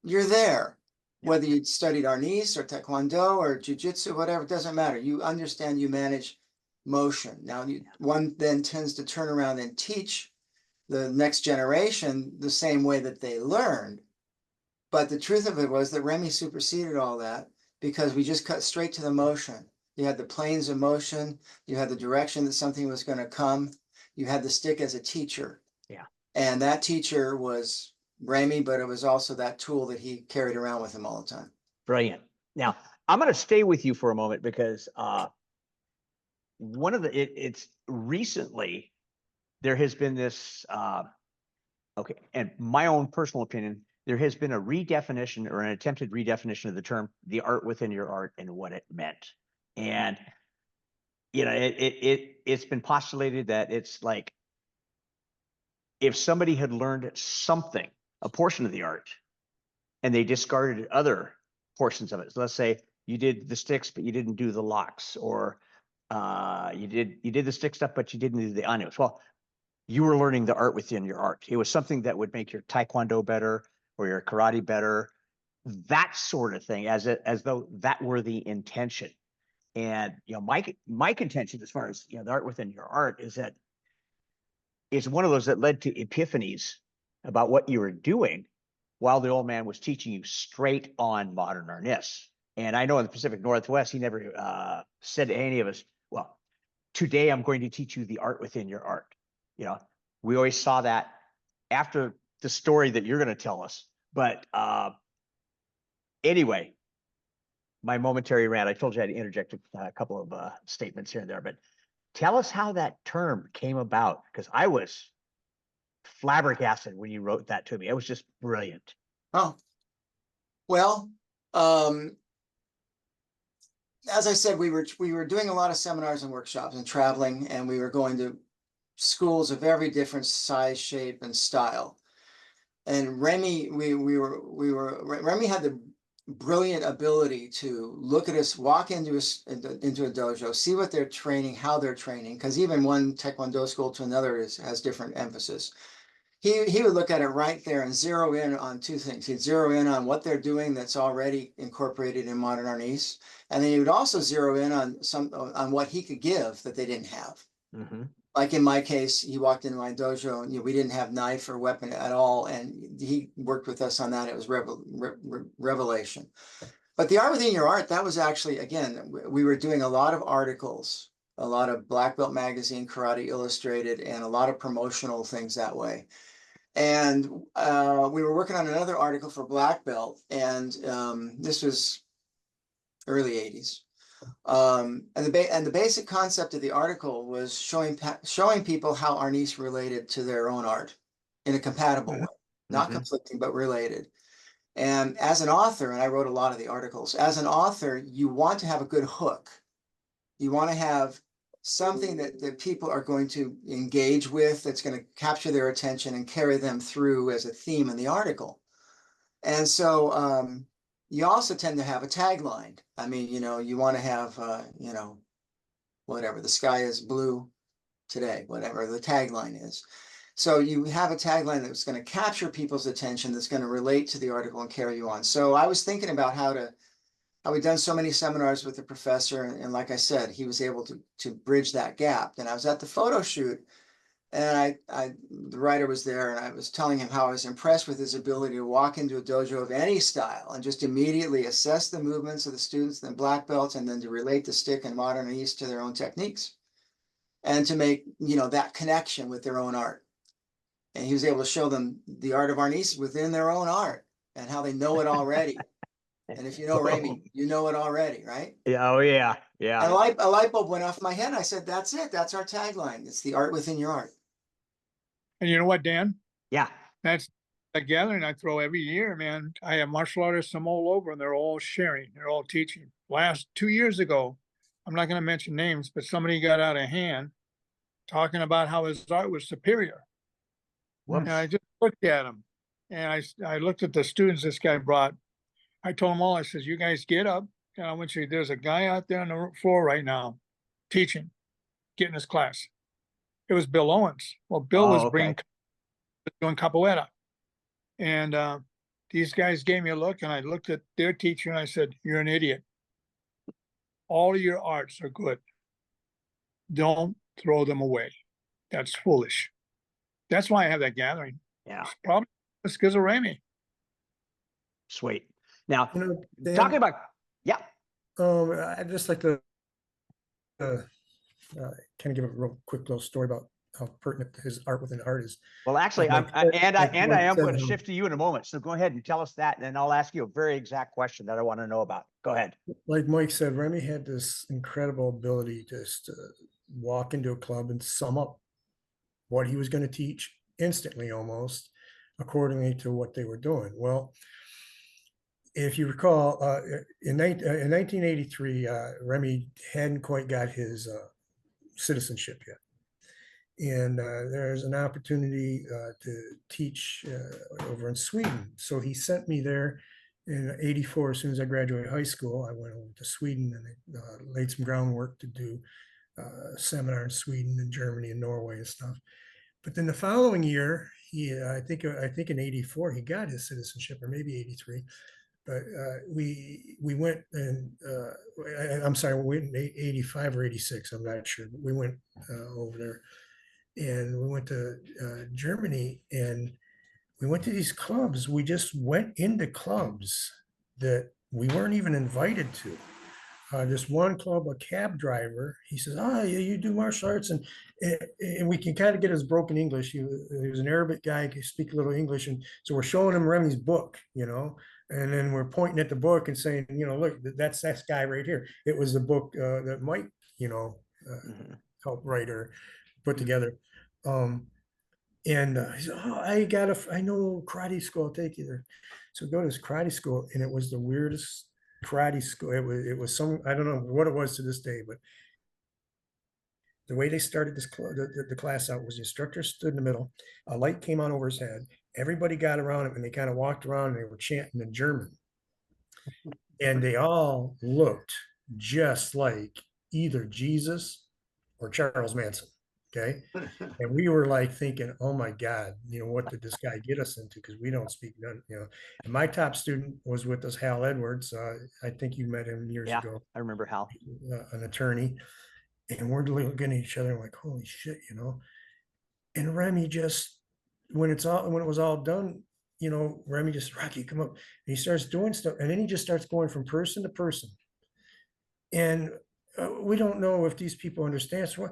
you're there. Whether you studied Arnis or Taekwondo or Jiu-Jitsu, whatever, it doesn't matter. You understand, you manage motion. Now, one then tends to turn around and teach the next generation the same way that they learned. But the truth of it was that Remy superseded all that because we just cut straight to the motion. You had the planes of motion. You had the direction that something was going to come. You had the stick as a teacher. Yeah. And that teacher was Ramy, but it was also that tool that he carried around with him all the time. Brilliant. Now, I'm going to stay with you for a moment because it's recently there has been this, and my own personal opinion, there has been a redefinition or an attempted redefinition of the term, the art within your art, and what it meant. And, it's been postulated that it's like, if somebody had learned something, a portion of the art, and they discarded other portions of it. So let's say you did the sticks, but you didn't do the locks, or you did the stick stuff, but you didn't do the Arnis. Well, you were learning the art within your art. It was something that would make your Taekwondo better or your karate better, that sort of thing, as though that were the intention. And my contention, as far as the art within your art, is that it's one of those that led to epiphanies about what you were doing while the old man was teaching you straight on modern Arnis. And I know in the Pacific Northwest, he never said to any of us, "Well, today I'm going to teach you the art within your art." We always saw that after the story that you're going to tell us. But anyway, my momentary rant, I told you I had to interject a couple of statements here and there, but tell us how that term came about, because I was flabbergasted when you wrote that to me. It was just brilliant. Oh, well, as I said, we were doing a lot of seminars and workshops and traveling, and we were going to schools of every different size, shape, and style. And Remy, Remy had the brilliant ability to look at us, walk into into a dojo, see what they're training, how they're training, because even one Taekwondo school to another has different emphasis. He would look at it right there and zero in on two things. He'd zero in on what they're doing that's already incorporated in modern Arnis, and then he would also zero in on what he could give that they didn't have. Mm-hmm. Like in my case, he walked into my dojo and we didn't have knife or weapon at all, and he worked with us on that. It was revelation. But the art within your art, that was actually, again, we were doing a lot of articles, a lot of Black Belt Magazine, Karate Illustrated, and a lot of promotional things that way. And we were working on another article for Black Belt, and this was early 80s. And the basic concept of the article was showing people how Arnis related to their own art in a compatible way, not conflicting, but related. And as an author, and I wrote a lot of the articles, as an author, you want to have a good hook. You want to have something that people are going to engage with, that's going to capture their attention and carry them through as a theme in the article. And so you also tend to have a tagline. I mean, you want to have, whatever, the sky is blue today, whatever the tagline is. So you have a tagline that's going to capture people's attention, that's going to relate to the article and carry you on. So I was thinking about how we'd done so many seminars with the professor. And like I said, he was able to bridge that gap. And I was at the photo shoot, and the writer was there, and I was telling him how I was impressed with his ability to walk into a dojo of any style and just immediately assess the movements of the students and black belts, and then to relate the stick and modern East to their own techniques, and to make, that connection with their own art. And he was able to show them the art of Arnis within their own art and how they know it already. And if you know Remy, you know it already, right? Yeah. Oh, yeah. Yeah. And a light bulb went off my head. I said, that's it. That's our tagline. It's the art within your art. And you know what, Dan? Yeah. That's a gathering I throw every year, man. I have martial artists from all over, and they're all sharing. They're all teaching. Last 2 years ago, I'm not going to mention names, but somebody got out of hand talking about how his art was superior. Whoops. And I just looked at him, and I looked at the students this guy brought. I told them all, I says, you guys get up, and I want you, there's a guy out there on the floor right now teaching, get in his class. It was Bill Owens. Well, Bill was doing capoeira. And these guys gave me a look, and I looked at their teacher and I said, you're an idiot. All of your arts are good. Don't throw them away. That's foolish. That's why I have that gathering. Yeah. It's probably because of Remy. Sweet. Now, Dan, talking about, yeah. I'd just like to kind of give a real quick little story about how pertinent his art within art is. Well, actually, Like I am going to said, shift to you in a moment. So go ahead and tell us that, and then I'll ask you a very exact question that I want to know about. Go ahead. Like Mike said, Remy had this incredible ability just to walk into a club and sum up what he was going to teach instantly, almost accordingly to what they were doing. Well, if you recall, in 1983, Remy hadn't quite got his citizenship yet. And there's an opportunity to teach over in Sweden. So he sent me there in '84. As soon as I graduated high school, I went over to Sweden and laid some groundwork to do a seminar in Sweden and Germany and Norway and stuff. But then the following year, I think in '84 he got his citizenship, or maybe '83. But we went, and I'm sorry, we went in '85 or '86. I'm not sure. But we went over there, and we went to Germany, and we went to these clubs. We just went into clubs that we weren't even invited to. This one club, a cab driver, he says, yeah, you do martial arts, and we can kind of get his broken English. He was an Arabic guy, could speak a little English, and so we're showing him Remy's book, and then we're pointing at the book and saying, look, that's that guy right here. It was the book that Mike, helped write or put together. And he said, I know karate school, I'll take you there. So we go to this karate school, and it was the weirdest karate school. It was some, I don't know what it was to this day, but the way they started the class out was the instructor stood in the middle, a light came on over his head, everybody got around him, and they kind of walked around and they were chanting in German. And they all looked just like either Jesus or Charles Manson. Okay. And we were like thinking, oh my God, what did this guy get us into? Because we don't speak none. And my top student was with us, Hal Edwards. I think you met him years Yeah, ago, I remember Hal. an attorney. And we're looking at each other like, holy shit, And Remy just, when it was all done, Remy just, Rocky, come up. And he starts doing stuff. And then he just starts going from person to person. And we don't know if these people understand. So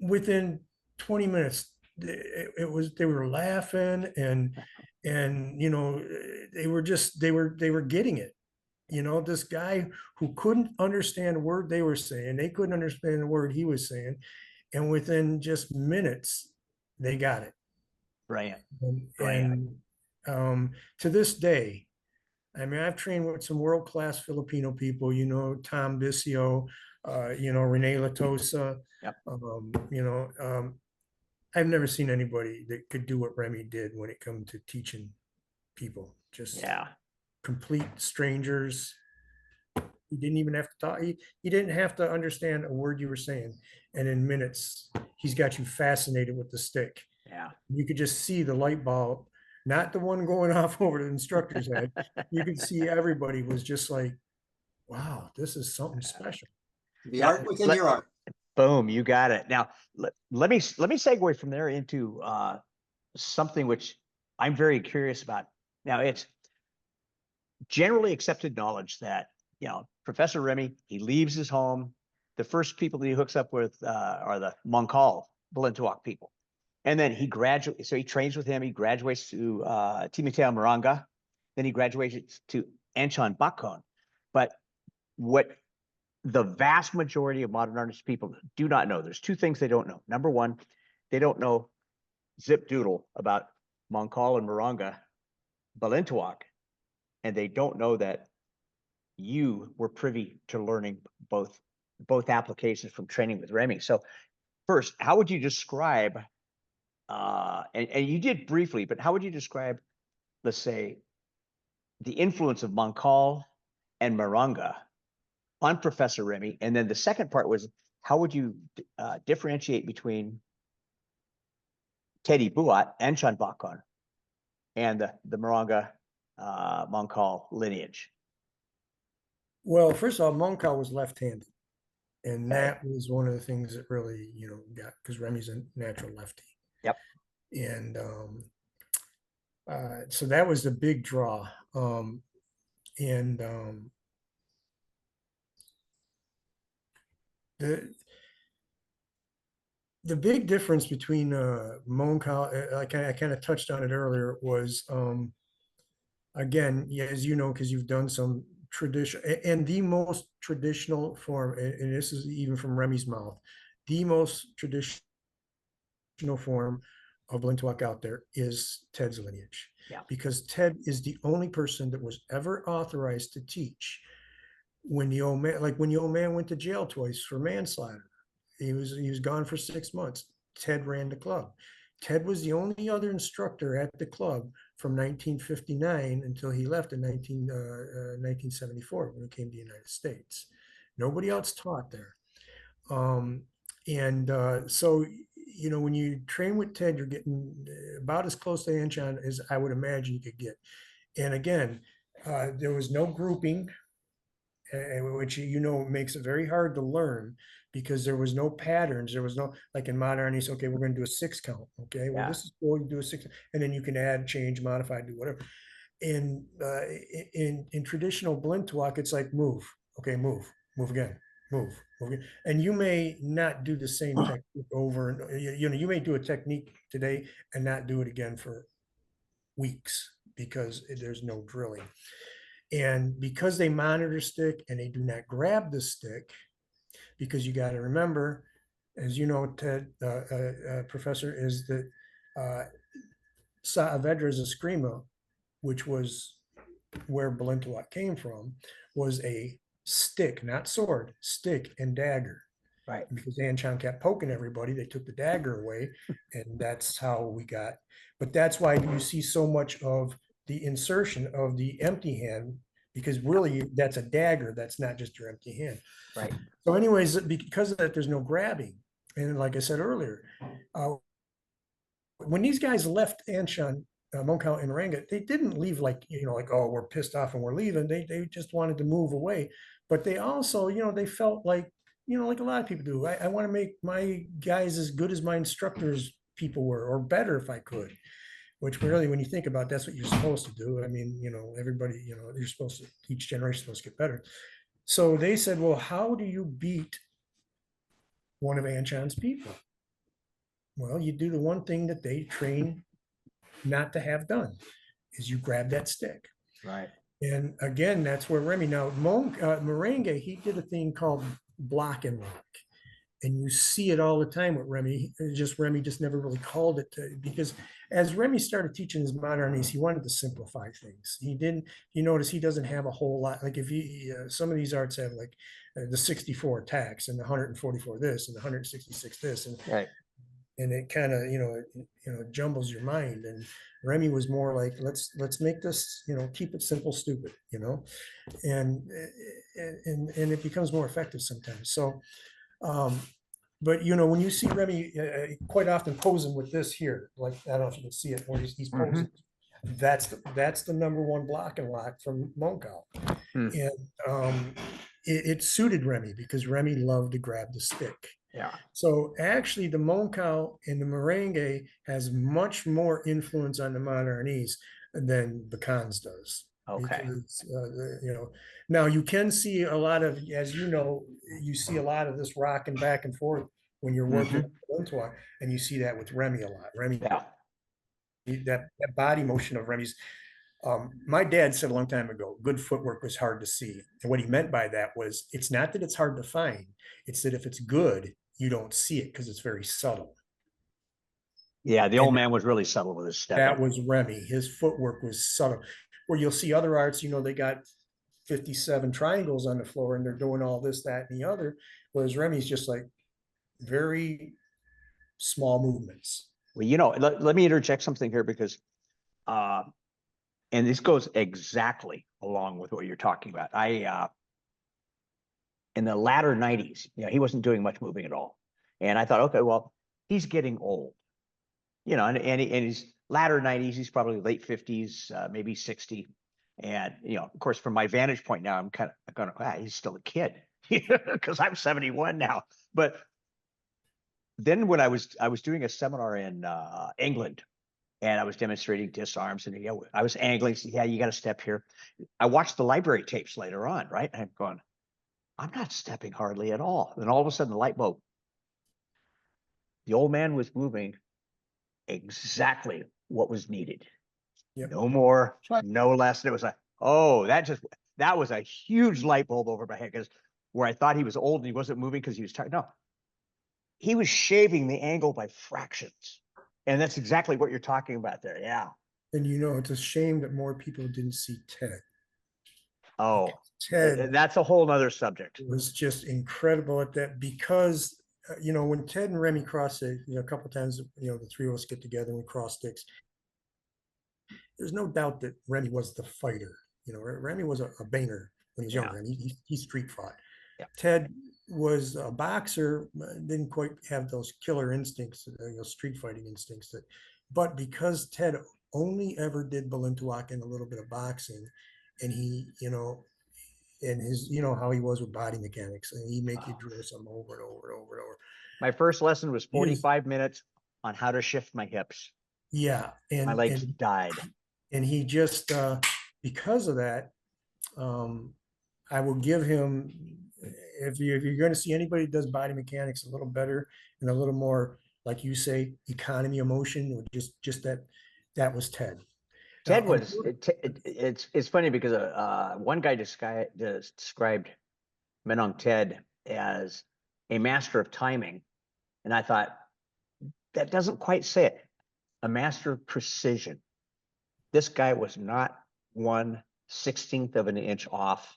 within 20 minutes, they were laughing and they were getting it. This guy who couldn't understand a word they were saying, they couldn't understand the word he was saying. And within just minutes, they got it. Brilliant. And to this day, I mean, I've trained with some world-class Filipino people, Tom Bisio, Rene Latosa. Yep. I've never seen anybody that could do what Remy did when it comes to teaching people. Just complete strangers. He didn't even have to talk. He didn't have to understand a word you were saying. And in minutes, he's got you fascinated with the stick. Yeah. You could just see the light bulb, not the one going off over the instructor's head. You could see everybody was just like, wow, this is something special. The art within your art. Boom, you got it. Now, let me segue from there into something which I'm very curious about. Now, it's generally accepted knowledge that, Professor Remy, he leaves his home. The first people that he hooks up with are the Mongkol, Balintawak people. And then he graduates, so he trains with him. He graduates to Timiteo Moranga. Then he graduates to Anchon Bakon. But what the vast majority of modern artist people do not know, there's two things they don't know. Number one, they don't know zip doodle about Mongkol and Moranga, Balintawak. And they don't know that you were privy to learning both applications from training with Remy. So first, how would you describe, and you did briefly, but how would you describe, let's say, the influence of Mongkol and Moranga on Professor Remy? And then the second part was, how would you differentiate between Teddy Buat and Chan Bakon and the Moranga Mongkol lineage? Well, first of all, Mongkol was left-handed. And that was one of the things that really, got, because Remy's a natural lefty. Yep. And so that was the big draw. The big difference between Mongkol, I kind of touched on it earlier, was again, as you know, because you've done some tradition, and the most traditional form, and this is even from Remy's mouth, the most traditional form of Balintawak out there is Ted's lineage. Yeah. Because Ted is the only person that was ever authorized to teach when the old man, like when the old man went to jail twice for manslaughter. He was gone for 6 months. Ted ran the club. Ted was the only other instructor at the club from 1959 until he left in 1974 when he came to the United States. Nobody else taught there. So, when you train with Ted, you're getting about as close to Anchon as I would imagine you could get. And again, there was no grouping, which makes it very hard to learn because there was no patterns. There was no, like in modern Arnis, okay, we're going to do a 6 count. Okay, well, this is cool. You do a 6, and then you can add, change, modify, do whatever. In traditional Balintawak, it's like move. Okay, move again, move again. And you may not do the same technique over, and you may do a technique today and not do it again for weeks because there's no drilling. And because they monitor stick and they do not grab the stick, because you got to remember, as you know, Ted, Professor, is that Saavedra Eskrima, which was where Balintawak came from, was a stick, not sword, stick and dagger. Right. Because Anchon kept poking everybody, they took the dagger away, and that's how we got. But that's why you see so much of the insertion of the empty hand because really that's a dagger. That's not just your empty hand. Right. So anyways, because of that, there's no grabbing. And like I said earlier, when these guys left Anshan, Moncal and Ranga, they didn't leave like, like, oh, we're pissed off and we're leaving. They just wanted to move away. But they also, they felt like, like a lot of people do. I want to make my guys as good as my instructors people were, or better if I could. Which really, when you think about it, that's what you're supposed to do. I mean, everybody, you're supposed to, each generation is supposed to get better. So they said, well, how do you beat one of Anshan's people? Well, you do the one thing that they train not to have done, is you grab that stick. Right. And again, that's where Remy, now Merengue, he did a thing called block and lock. And you see it all the time with Remy. Remy just never really called it because as Remy started teaching his modern Arnis, he wanted to simplify things. He didn't. You notice he doesn't have a whole lot. Like if some of these arts have like the 64 attacks and the 144 this and the 166 this, and Right. and it kind of jumbles your mind. And Remy was more like, let's make this, keep it simple, stupid, and it becomes more effective sometimes. So. But when you see Remy quite often posing with this here, like I don't know if you can see it where he's posing, that's the number one block and lock from Moncal. And it suited Remy because Remy loved to grab the stick. Yeah. So actually the Moncal and the Merengue has much more influence on the modern Arnis than Bacans does. Okay. Because, now you can see a lot of, as you see a lot of this rocking back and forth when you're working into it, and you see that with Remy a lot. Remy, Yeah. that body motion of Remy's. My dad said a long time ago, good footwork was hard to see. And what he meant by that was, it's not that it's hard to find, it's that if it's good, you don't see it because it's very subtle. Yeah, the old man was really subtle with his step. That was Remy. His footwork was subtle. Where you'll see other arts, they got 57 triangles on the floor and they're doing all this, that, and the other. Whereas Remy's just like very small movements. Well, let me interject something here because, and this goes exactly along with what you're talking about. In the latter 90s, he wasn't doing much moving at all. And I thought, okay, well, he's getting old, and he's latter 90s, he's probably late 50s, maybe 60. And, of course, from my vantage point now, I'm kind of going, he's still a kid because I'm 71 now. But then when I was doing a seminar in England and I was demonstrating disarms and I was angling. So, you got to step here. I watched the library tapes later on, right? And I'm going, I'm not stepping hardly at all. And all of a sudden the light bulb, the old man was moving exactly what was needed. Yep. No more, no less. And it was like, that was a huge light bulb over my head, because where I thought he was old and he wasn't moving because he was tired. No, he was shaving the angle by fractions. And that's exactly what you're talking about there. Yeah. And it's a shame that more people didn't see Ted. Oh, Ted, that's a whole nother subject. Was just incredible at that because, when Ted and Remy cross it, a couple of times, the three of us get together and we cross sticks. There's no doubt that Remy was the fighter. Remy was a banger when he was younger, and he street fought. Yeah. Ted was a boxer, didn't quite have those killer instincts, street fighting instincts. But because Ted only ever did Balintuak and a little bit of boxing, and he, and his, how he was with body mechanics, and he'd make you drill some over and over and over and over. My first lesson was 45 minutes on how to shift my hips. Yeah. And my legs died. And he just, because of that, I will give him, if you're going to see anybody that does body mechanics a little better and a little more, like you say, economy of motion, or just that was Ted. Ted was, it's funny because one guy described Menong Ted as a master of timing. And I thought, that doesn't quite say it. A master of precision. This guy was not 1/16 of an inch off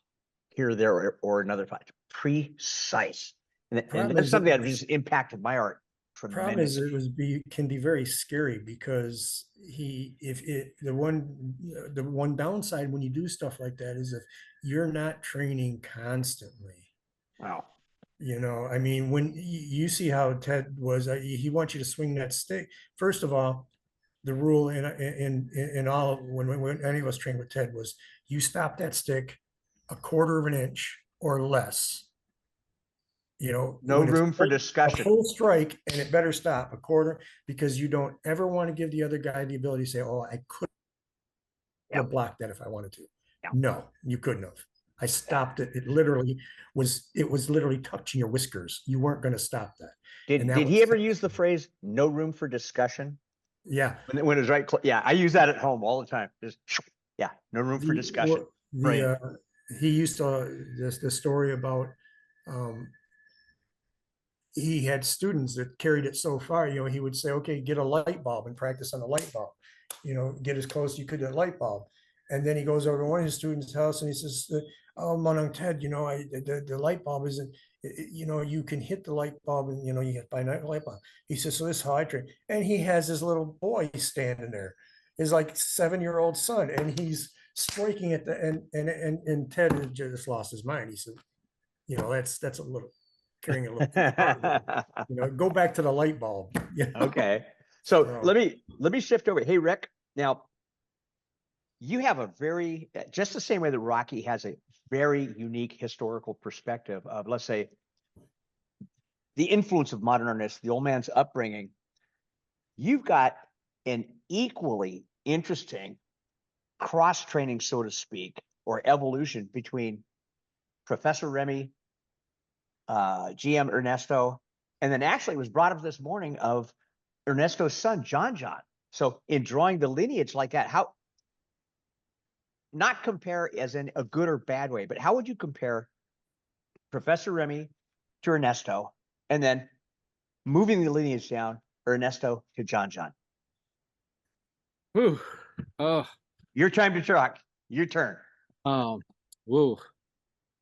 here, there, or another fight. Precise. And that's something that just impacted my art Problem tremendous. is, can be very scary because the one downside when you do stuff like that is if you're not training constantly. Wow. You know, I mean, when you see how Ted was, he wants you to swing that stick. First of all, the rule in all when any of us trained with Ted was you stop that stick a quarter of an inch or less. You know, No when it's room for a discussion. full strike, and it better stop a quarter because you don't ever want to give the other guy the ability to say, "Oh, I could have blocked that if I wanted to." Yeah. No, you couldn't have. I stopped it. It was literally touching your whiskers. You weren't going to stop that. Did he ever use the phrase "no room for discussion"? Yeah. When it was right. Yeah, I use that at home all the time. Just yeah, no room for discussion. He used to the story about he had students that carried it so far, you know, he would say, okay, get a light bulb and practice on the light bulb, you know, get as close as you could to the light bulb. And then he goes over to one of his students' house and he says, oh, Monong Ted, you know, the light bulb isn't, you know, you can hit the light bulb and, you know, you get by night light bulb. He says, so this is how I train. And he has his little boy standing there, his like 7-year-old son, and he's striking at the, and Ted had just lost his mind. He said, you know, that's a little, carrying a little too far, you know, go back to the light bulb. You know? Okay. So let me shift over. Hey, Rick, now you have a very, just the same way that Rocky has a very unique historical perspective of, let's say, the influence of modern artists, the old man's upbringing. You've got an equally interesting cross training, so to speak, or evolution between Professor Remy, GM Ernesto, and then actually it was brought up this morning of Ernesto's son, John. So in drawing the lineage like that, how, not compare as in a good or bad way, but how would you compare Professor Remy to Ernesto, and then moving the lineage down, Ernesto to John? Whew. Your time to talk. Your turn. Whoa.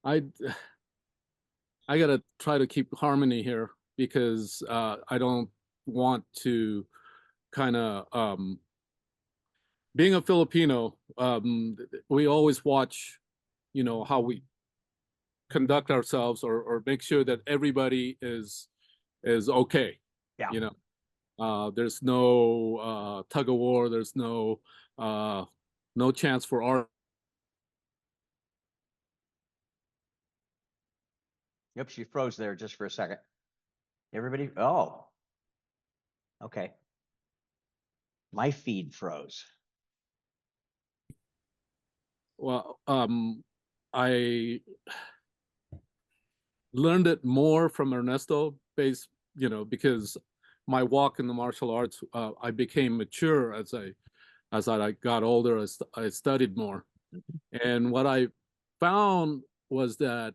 I gotta try to keep harmony here because I don't want to kind of being a Filipino, we always watch, you know, how we conduct ourselves or make sure that everybody is okay. Yeah. You know, there's no tug of war. There's no chance for our. Yep, she froze there just for a second. Everybody, oh, okay. My feed froze. Well, I learned it more from Ernesto, you know, because my walk in the martial arts, I became mature as I got older, as I studied more. And what I found was that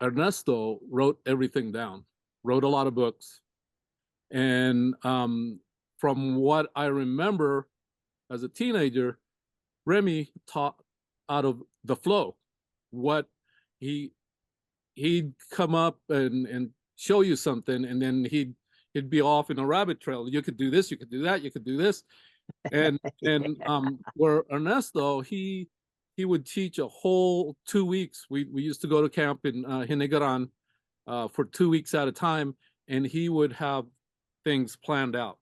Ernesto wrote everything down, wrote a lot of books. And from what I remember as a teenager, Remy taught out of the flow. What he'd come up and show you something, and then he'd be off in a rabbit trail. You could do this, you could do that, you could do this. And where Ernesto, he would teach a whole 2 weeks. We used to go to camp in Hinigaran for 2 weeks at a time, and he would have things planned out,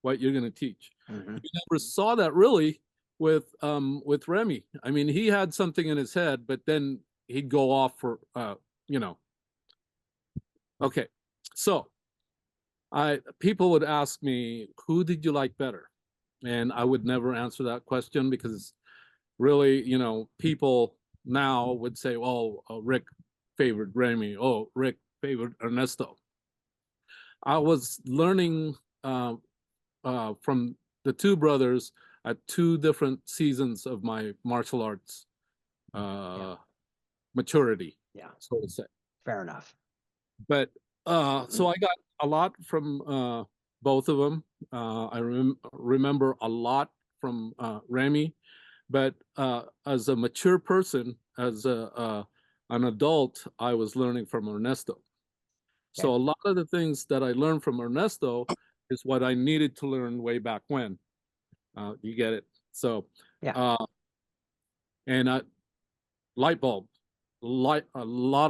what you're going to teach. Mm-hmm. You never saw that really with Remy. I mean, he had something in his head, but then he'd go off for you know. Okay, so people would ask me, who did you like better? And I would never answer that question because really, you know, people now would say, oh, Rick favored Remy. Oh, Rick favored Ernesto. I was learning from the two brothers at 2 different seasons of my martial arts maturity. Yeah, so to say. Fair enough. But so I got a lot from both of them. I remember a lot from Remy, but as a mature person, as an adult, I was learning from Ernesto. So a lot of the things that I learned from Ernesto is what I needed to learn way back when. You get it? So, Yeah. And light bulb, a lot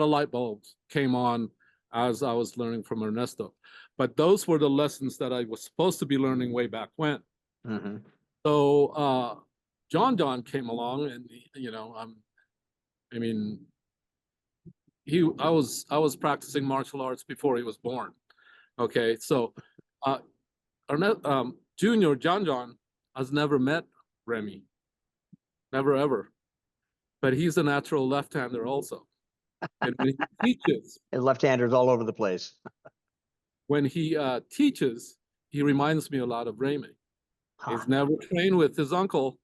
of light bulbs came on as I was learning from Ernesto. But those were the lessons that I was supposed to be learning way back when. Mhm. So John came along, and I mean, I was practicing martial arts before he was born. Okay, so Junior John has never met Remy, never ever, but he's a natural left-hander also, and when he teaches, And left-handers all over the place. he reminds me a lot of Remy. Huh. He's never trained with his uncle,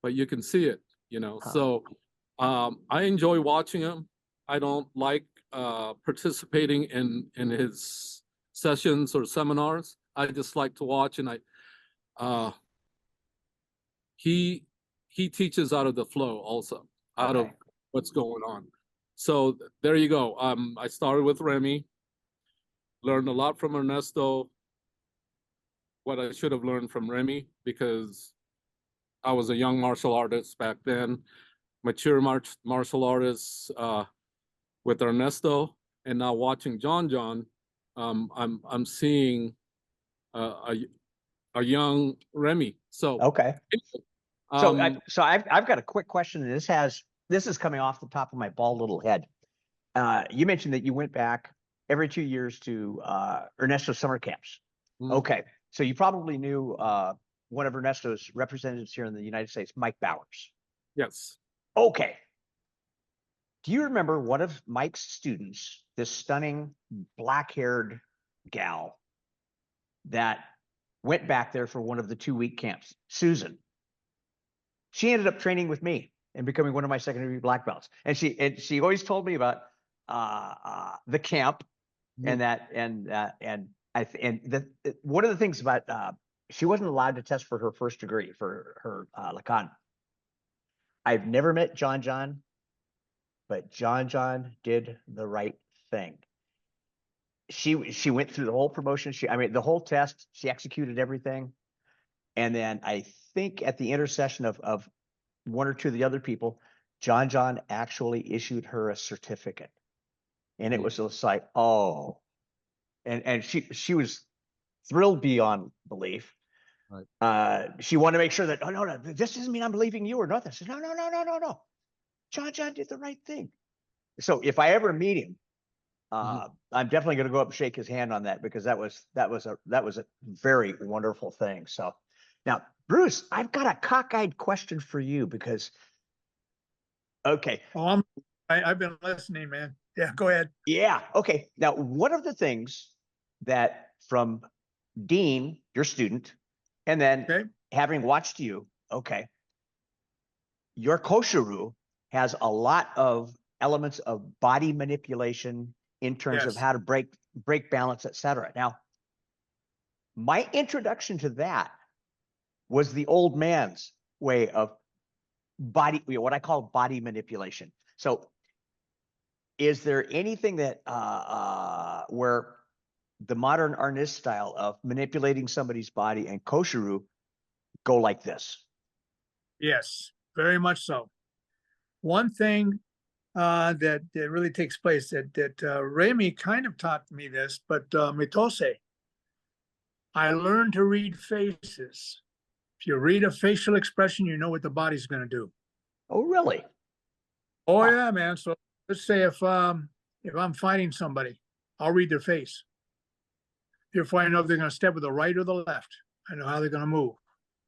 but you can see it, Huh. So I enjoy watching him. I don't like participating in his sessions or seminars. I just like to watch, and he teaches out of the flow also, out of Okay. what's going on. So there you go. I started with Remy, learned a lot from Ernesto, what I should have learned from Remy, because I was a young martial artist back then, mature martial artist with Ernesto, and now watching John, I'm seeing a young Remy. So Okay. So, um, I've got a quick question, and this is coming off the top of my bald little head. You mentioned that you went back every 2 years to Ernesto's summer camps. Mhm. Okay, so you probably knew one of Ernesto's representatives here in the United States, Mike Bowers. yes. Okay. Do you remember one of Mike's students, this stunning black-haired gal that went back there for one of the 2-week camps, Susan? She ended up training with me and becoming one of my second-degree black belts. And she always told me about the camp and that and one of the things about she wasn't allowed to test for her first degree for her Lacan. I've never met John, but John did the right thing. She went through the whole promotion. The whole test. She executed everything, and then I think at the intercession of one or two of the other people, John actually issued her a certificate, and it was just like, oh, and she was thrilled beyond belief. Right. She wanted to make sure that, oh no, this doesn't mean I'm believing you or nothing. I said, no. John did the right thing. So if I ever meet him, I'm definitely going to go up and shake his hand on that, because that was a very wonderful thing. So now, Bruce, I've got a cockeyed question for you, because okay. Oh, I've been listening, man. Yeah, go ahead. Yeah. Okay. Now, one of the things that from Dean, your student, and then Okay. having watched you, okay, your kosharu has a lot of elements of body manipulation in terms of Yes. how to break balance, etc. Now, my introduction to that was the old man's way of what I call body manipulation. So is there anything that where the modern Arnis style of manipulating somebody's body and kosharu go like this? Yes, very much so. One thing that really takes place that Remy kind of taught me this, but Mitose, I learned to read faces. If you read a facial expression, you know what the body's going to do. Oh, really? Oh Huh. yeah, man. So let's say if I'm fighting somebody, I'll read their face. Therefore, I know if they're going to step with the right or the left. I know how they're going to move.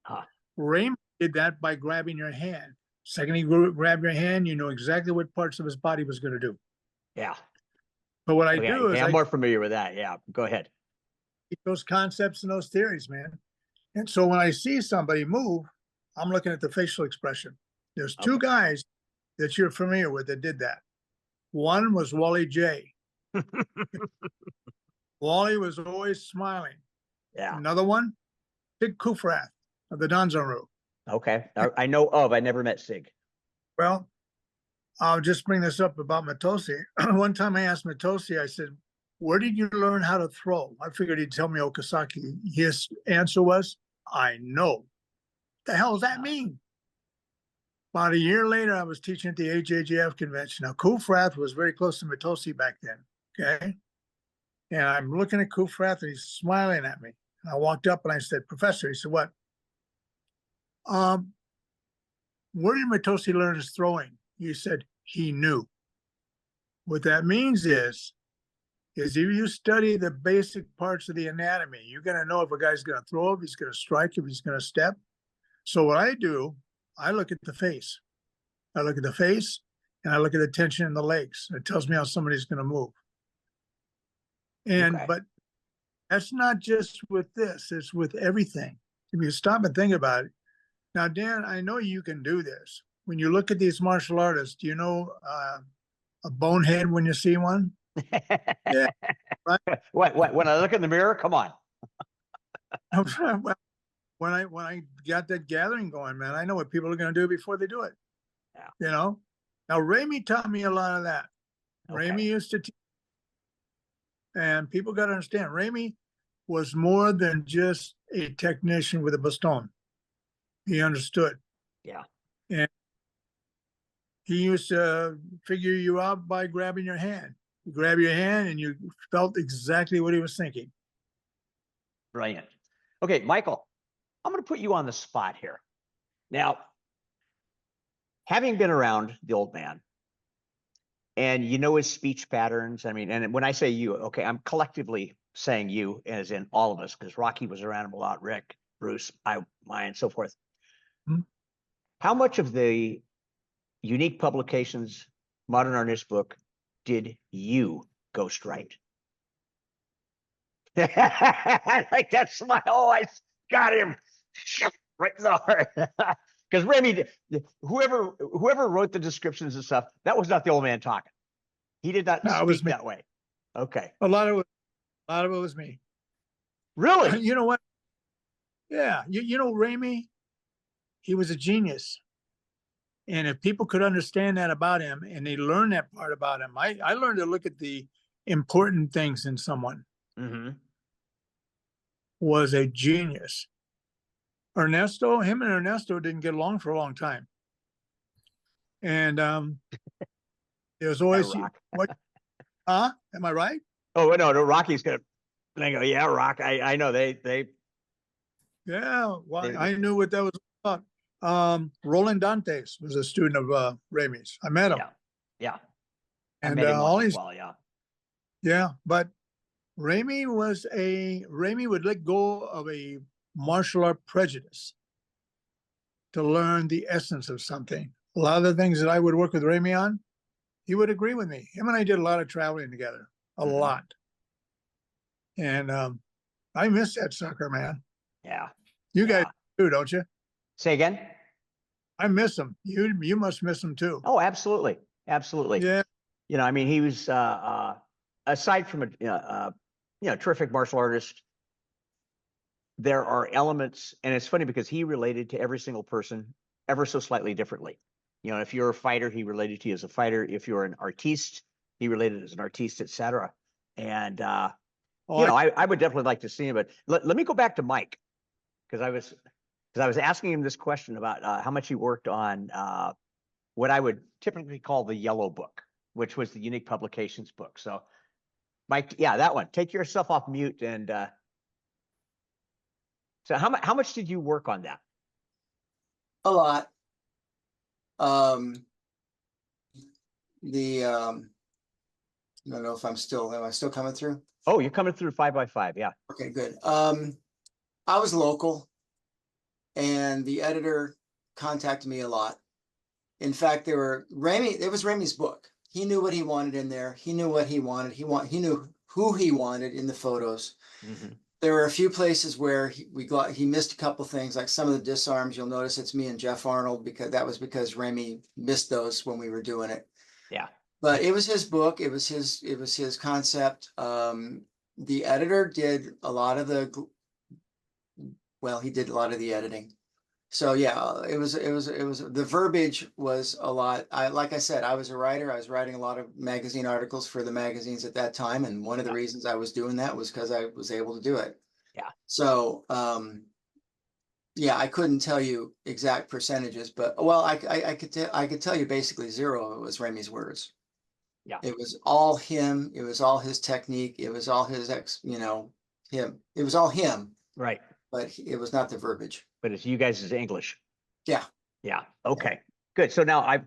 Huh. Raymond did that by grabbing your hand. Second, he grabbed your hand, you know exactly what parts of his body was going to do. Yeah. So what I Okay. do is I'm I more familiar with that. Yeah. Go ahead. keep those concepts and those theories, man. And so when I see somebody move, I'm looking at the facial expression. There's two guys that you're familiar with that did that. One was Wally J. Wally was always smiling. Yeah. Another one, Sig Kufrath of the Danzaru. Okay. I know of. I never met Sig. Well, I'll just bring this up about Matosi. One time I asked Matosi, I said, where did you learn how to throw? I figured he'd tell me Okazaki. His answer was, I know. The hell does that mean? About a year later, I was teaching at the AJGF convention. Now, Kufrath was very close to Matosi back then. Okay. And I'm looking at Kufrath and he's smiling at me. And I walked up and I said, Professor, he said, what? Where did Matosi learn his throwing? He said, he knew. What that means is if you study the basic parts of the anatomy, you're going to know if a guy's going to throw, if he's going to strike, if he's going to step. So what I do, I look at the face. I look at the face and I look at the tension in the legs. It tells me how somebody's going to move. And, Okay. but that's not just with this, it's with everything. If you stop and think about it. Now, Dan, I know you can do this. When you look at these martial artists, do you know a bonehead when you see one? Yeah, right. What? When I look in the mirror, come on. When I got that gathering going, man, I know what people are going to do before they do it. Yeah. You know. Now, Ramey taught me a lot of that. Okay. Ramey used to teach, and people got to understand, Ramey was more than just a technician with a baston. He understood. Yeah. And he used to figure you out by grabbing your hand. You grab your hand and you felt exactly what he was thinking. Brilliant. Okay, Michael, I'm going to put you on the spot here. Now, having been around the old man and you know his speech patterns, I mean, and when I say you, okay, I'm collectively saying you as in all of us, because Rocky was around him a lot, Rick, Bruce, I, and so forth. Hmm. How much of the Unique Publications Modern Arnis book did you ghostwrite? I like that smile. Oh, I got him right in the heart. Because Remy, whoever wrote the descriptions and stuff, that was not the old man talking. He did not No, it was speak me. that way. Okay. A lot of it was me. Really? You know what? Yeah. You know, Ramey, he was a genius. And if people could understand that about him and they learn that part about him, I learned to look at the important things in someone. Mm-hmm. Was a genius. Him and Ernesto didn't get along for a long time. And there was always, Rock. what, huh? Am I right? Oh, no, Rocky's gonna, and I go, yeah, Rock. I know they Yeah, well, They- I knew what that was about. Roland Dantes was a student of Ramey's. I met him. yeah. Yeah. I And met him all once as these, well, yeah. yeah, but Ramey would let go of a martial art prejudice to learn the essence of something. A lot of the things that I would work with Ramey on, he would agree with me. Him and I did a lot of traveling together, a Mhm. lot. And I miss that sucker, man. Yeah. You guys Yeah. do, don't you? Say again? I miss him. You must miss him too. Oh, absolutely. Absolutely. Yeah. You know, I mean, he was aside from a terrific martial artist, there are elements, and it's funny because he related to every single person ever so slightly differently. You know, if you're a fighter, he related to you as a fighter. If you're an artiste, he related as an artiste, etc. And I would definitely like to see him. But let me go back to Mike, because I was asking him this question about how much he worked on what I would typically call the yellow book, which was the Unique Publications book. So, Mike, yeah, that one. Take yourself off mute. And so how much did you work on that? A lot. I don't know if am I still coming through? Oh, you're coming through 5x5. Yeah. Okay, good. I was local and the editor contacted me a lot. In fact, it was Ramey's book. He knew what he wanted in there. He knew what he wanted. He knew who he wanted in the photos. Mm-hmm. There were a few places where he missed a couple things, like some of the disarms. You'll notice it's me and Jeff Arnold, because Ramey missed those when we were doing it. Yeah. But it was his book. It was his concept. The editor did a lot of he did a lot of the editing. So yeah, the verbiage was a lot. Like I said, I was a writer. I was writing a lot of magazine articles for the magazines at that time. And one of the Yeah. reasons I was doing that was because I was able to do it. Yeah. So, yeah, I couldn't tell you exact percentages, but well, I could tell you basically zero. It was Remy's words. Yeah. It was all him. It was all his technique. It was all his him. It was all him, Right. but it was not the verbiage. But it's you guys' English. Yeah. Yeah. Okay. Good. So now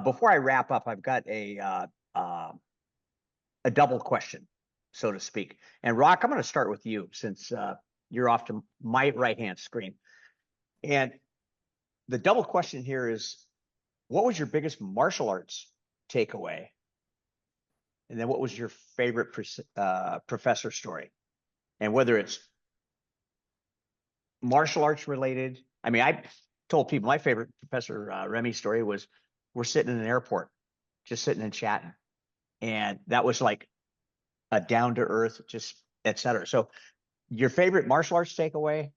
before I wrap up, I've got a double question, so to speak. And Rock, I'm going to start with you since you're off to my right-hand screen. And the double question here is, what was your biggest martial arts takeaway? And then what was your favorite professor story? And whether it's martial arts related. I mean, I told people my favorite Professor Remy story was we're sitting in an airport, just sitting and chatting. And that was like a down to earth, just et cetera. So your favorite martial arts takeaway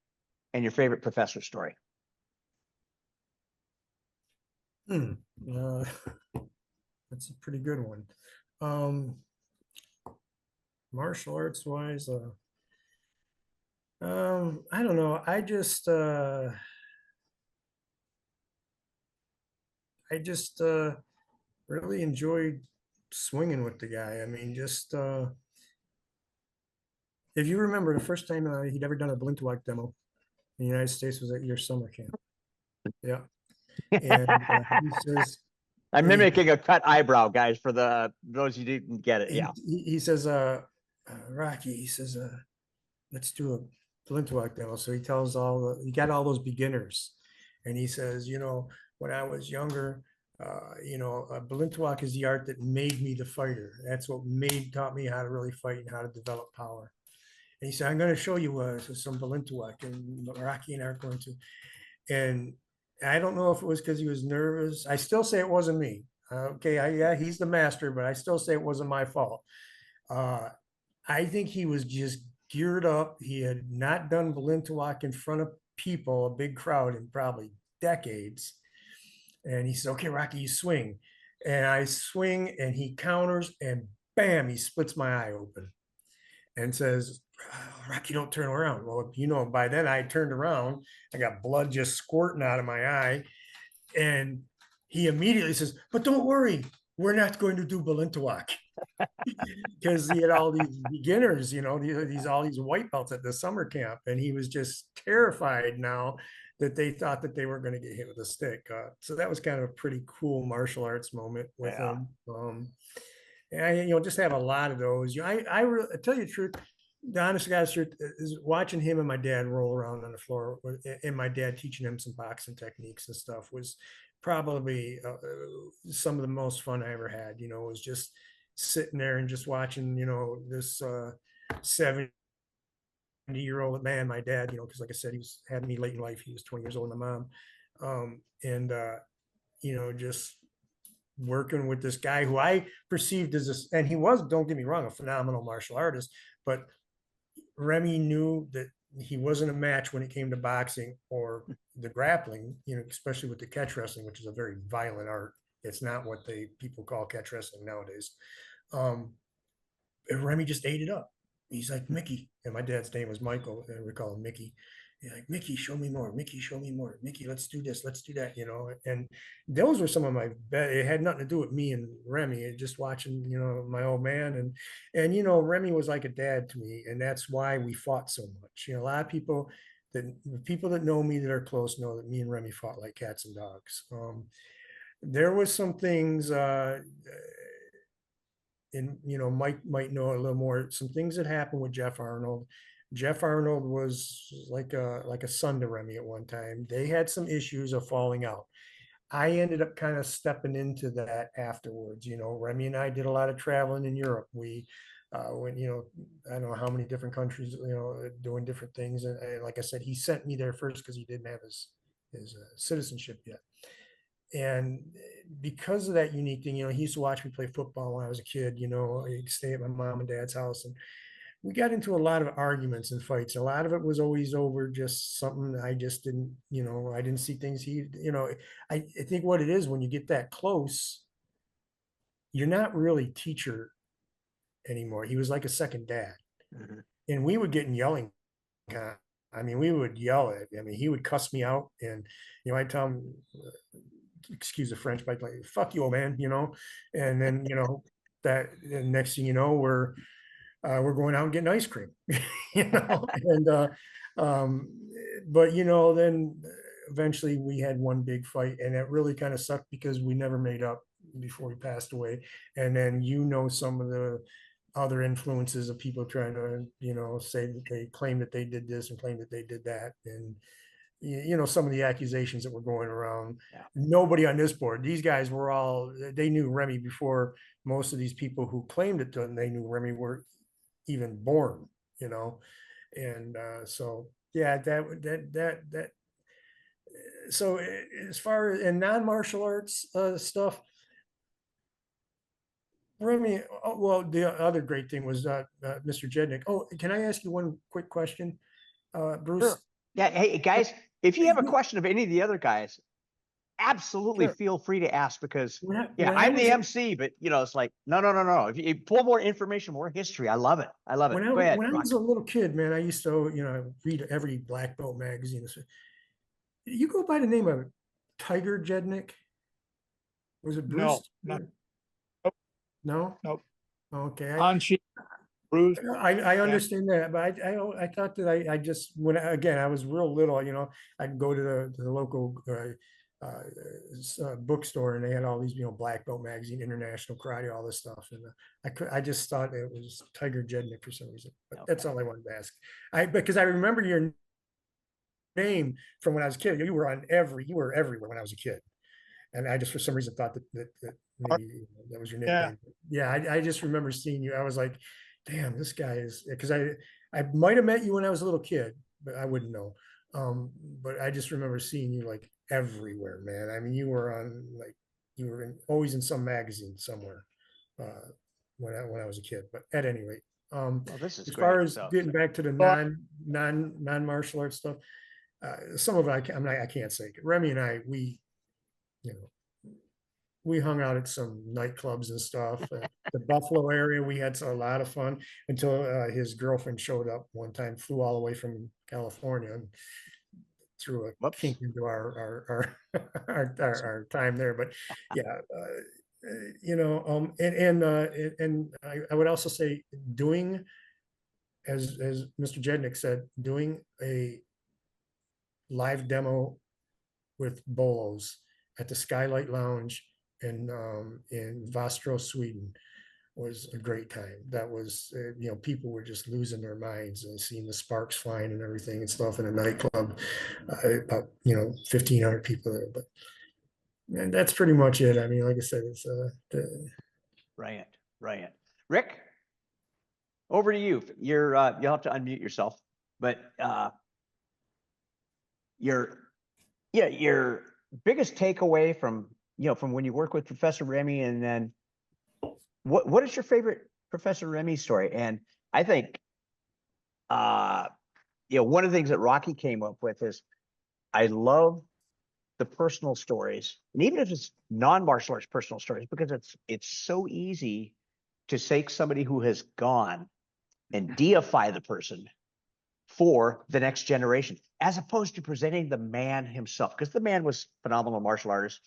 and your favorite professor story. That's a pretty good one. Martial arts wise, I don't know. I just really enjoyed swinging with the guy. I mean, just if you remember the first time he'd ever done a Blintwalk demo in the United States was at your summer camp. Yeah. And he says, I'm and he- mimicking a cut eyebrow, guys, for those who didn't get it. Yeah. he says, Rocky, he says, let's do a Blintwalk demo. So he tells he got all those beginners. And he says, when I was younger, Blintwalk is the art that made me the fighter. That's what taught me how to really fight and how to develop power. And he said, I'm going to show you some Blintwalk, and Rocky and I are going to. And I don't know if it was because he was nervous. I still say it wasn't me. Okay, yeah, he's the master, but I still say it wasn't my fault. I think he was just geared up. He had not done Blintwalk in front of people, a big crowd, in probably decades. And he said, okay, Rocky, you swing. And I swing, and he counters, and bam, he splits my eye open and says, Rocky, don't turn around. Well, by then I turned around. I got blood just squirting out of my eye. And he immediately says, but don't worry, we're not going to do Blintwalk. Because he had all these beginners, all these white belts at the summer camp. And he was just terrified now that they thought that they were going to get hit with a stick. So that was kind of a pretty cool martial arts moment with him. And I, just have a lot of those. I tell you the truth, the honest guy's truth is watching him and my dad roll around on the floor, and my dad teaching him some boxing techniques and stuff was probably some of the most fun I ever had. Was just sitting there and just watching, this 70-year-old man, my dad, because like I said, he had me late in life. He was 20 years older than my mom, just working with this guy who I perceived as and he was, don't get me wrong, a phenomenal martial artist, but Remy knew that he wasn't a match when it came to boxing or the grappling, especially with the catch wrestling, which is a very violent art. It's not what people call catch wrestling nowadays. And Remy just ate it up. He's like, Mickey, and my dad's name was Michael, and we call him Mickey. He's like, Mickey, show me more. Mickey, show me more. Mickey, let's do this. Let's do that. And those were some of my it had nothing to do with me and Remy. Just watching, my old man and Remy was like a dad to me, and that's why we fought so much. A lot of people that know me that are close know that me and Remy fought like cats and dogs. There was some things. And Mike might know a little more. Some things that happened with Jeff Arnold. Jeff Arnold was like a son to Remy at one time. They had some issues of falling out. I ended up kind of stepping into that afterwards. Remy and I did a lot of traveling in Europe. We went, I don't know how many different countries, doing different things. And like I said, he sent me there first because he didn't have his citizenship yet. And because of that unique thing, he used to watch me play football when I was a kid. He'd stay at my mom and dad's house, and we got into a lot of arguments and fights. A lot of it was always over just something I just didn't, I didn't see things I think what it is when you get that close, you're not really teacher anymore. He was like a second dad. Mhm. And we would get in yelling. I mean, we would yell at, I mean, he would cuss me out and, I'd tell him, excuse the French, but like, fuck you, old man, and then, that and next thing you know, we're going out and getting ice cream, and, um, but, then eventually we had one big fight and it really kind of sucked because we never made up before he passed away. And then, some of the other influences of people trying to, say that they claim that they did this and claim that they did that. And, some of the accusations that were going around. Yeah. Nobody on this board, these guys were all, they knew Remy before most of these people who claimed it, they knew Remy were even born, and so yeah, that. So as far as in non-martial arts stuff, Remy, well, the other great thing was Mr. Jednick. Oh, can I ask you one quick question, Bruce? Sure. Yeah. Hey, guys, if you have a question of any of the other guys, absolutely Sure. feel free to ask because, When I I'm the was- MC, but it's like, no. If you pull more information, more history, I love it. I love it. When Go ahead. I was Rocky. a little kid, man, I used to, read every black belt magazine. You go by the name of Tiger Jednick? Was it Bruce? No, No? Nope. Okay. On sheet, bruised. I understand that, but I thought that I just, again, I was real little, I'd go to the local bookstore and they had all these, black belt magazine, international karate, all this stuff. And I just thought it was Tiger Jednick for some reason, but that's all I wanted to ask. Because I remember your name from when I was a kid. You were everywhere when I was a kid. And I just, for some reason, thought that maybe that was your nickname. Yeah, I just remember seeing you. I was like, damn, this guy is, because I might have met you when I was a little kid, but I wouldn't know. But I just remember seeing you like everywhere, man. I mean, you were always in some magazine somewhere when I was a kid. But at any rate, Well, this is as great. far as So, getting back to the non-martial arts stuff, some of it I can't say. Remy and I, we hung out at some nightclubs and stuff. The Buffalo area, we had a lot of fun until his girlfriend showed up one time, flew all the way from California and threw a Whoops. kink into our our time there. But yeah, and I would also say doing, as Mr. Jednick said, doing a live demo with Bolos at the Skylight Lounge in Vassbro, Sweden was a great time. That was, people were just losing their minds and seeing the sparks flying and everything and stuff in a nightclub. About 1,500 people there, but and that's pretty much it. I mean, like I said, it's Right. Rick, over to you. You'll have to unmute yourself, but your biggest takeaway from from when you work with Professor Remy, and then what is your favorite Professor Remy story? And I think one of the things that Rocky came up with is I love the personal stories, and even if it's non-martial arts personal stories, because it's so easy to take somebody who has gone and deify the person for the next generation, as opposed to presenting the man himself, because the man was a phenomenal martial artist,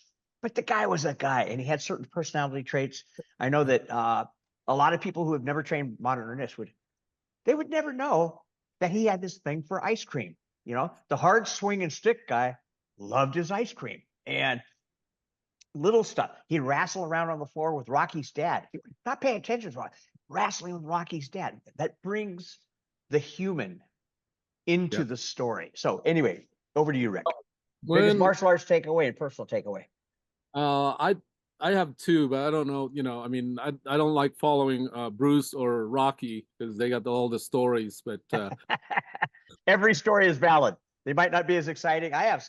but the guy was a guy and he had certain personality traits. I know that a lot of people who have never trained modern Arnis would never know that he had this thing for ice cream. The hard swing and stick guy loved his ice cream, and little stuff. He'd wrestle around on the floor with Rocky's dad. Not paying attention to Rocky, wrestling with Rocky's dad. That brings the human into the story. So anyway, over to you, Rick. Biggest martial arts takeaway and personal takeaway. I have two, but I don't know. I mean, I don't like following Bruce or Rocky because they got all the stories. But every story is valid. They might not be as exciting. I have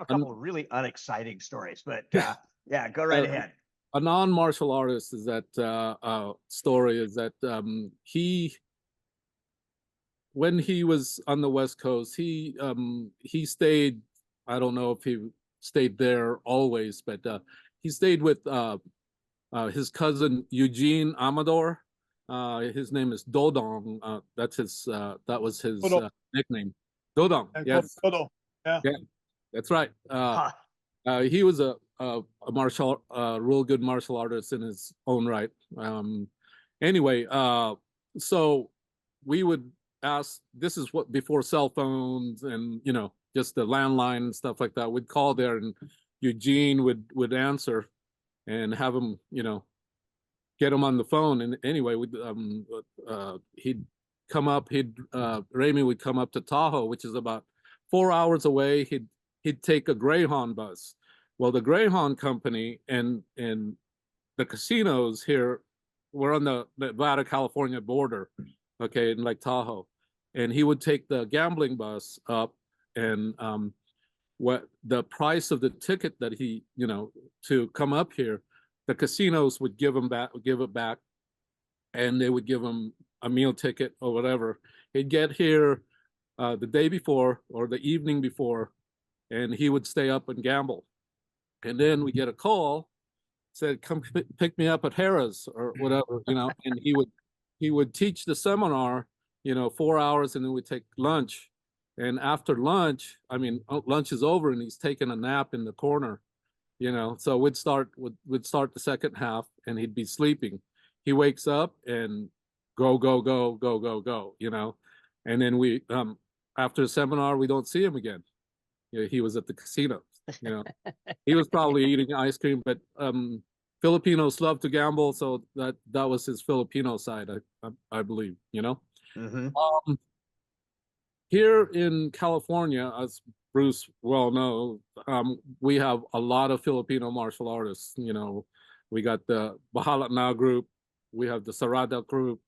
a couple of really unexciting stories, but yeah, go right ahead. A non-martial artist is that story is that he when he was on the West Coast, he stayed. I don't know if he stayed there always, but he stayed with his cousin Eugene Amador. His name is Dodong. That was his Dodo. nickname. Dodong. Yes, Dodo. Yeah. yeah, that's right. Huh. He was a real good martial artist in his own right. Anyway, so we would ask. This is what before cell phones and just the landline and stuff like that. We'd call there, and Eugene would answer, and have him get him on the phone. And anyway, he'd come up. Remy would come up to Tahoe, which is about 4 hours away. He'd take a Greyhound bus. Well, the Greyhound company and the casinos here were on the Nevada California border, okay, in Lake Tahoe, and he would take the gambling bus up, and what the price of the ticket that he to come up here, the casinos would give it back, and they would give him a meal ticket or whatever. He'd get here the day before or the evening before, and he would stay up and gamble. And then we get a call, said, "Come pick me up at Harrah's," or whatever, and he would teach the seminar, 4 hours, and then we'd take lunch. And after lunch, lunch is over, and he's taking a nap in the corner, So we'd start the second half, and he'd be sleeping. He wakes up and go, go, go, go, go, go, And then we after the seminar, we don't see him again. He was at the casino. He was probably eating ice cream, but Filipinos love to gamble, so that was his Filipino side, I believe. Mm-hmm. Here in California, as Bruce well knows, we have a lot of Filipino martial artists. We got the Bahala Na group, we have the Sarada group,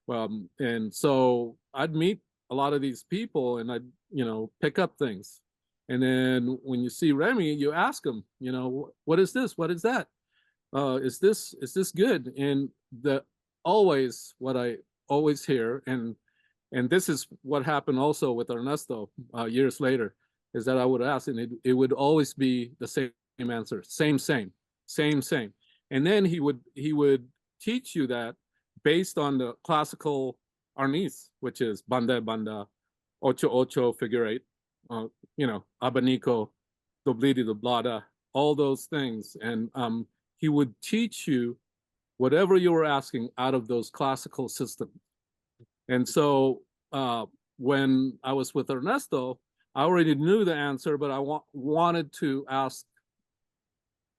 and so I'd meet a lot of these people, and I'd pick up things. And then when you see Remy, you ask him, what is this? What is that? Is this good? And what I always hear, and this is what happened also with Ernesto years later, is that I would ask, and it would always be the same answer, same. And then he would teach you that based on the classical Arnis, which is banda banda, ocho ocho, figure eight, abanico, doblidi doblada, all those things. And he would teach you whatever you were asking out of those classical systems. And so when I was with Ernesto, I already knew the answer, but I wanted to ask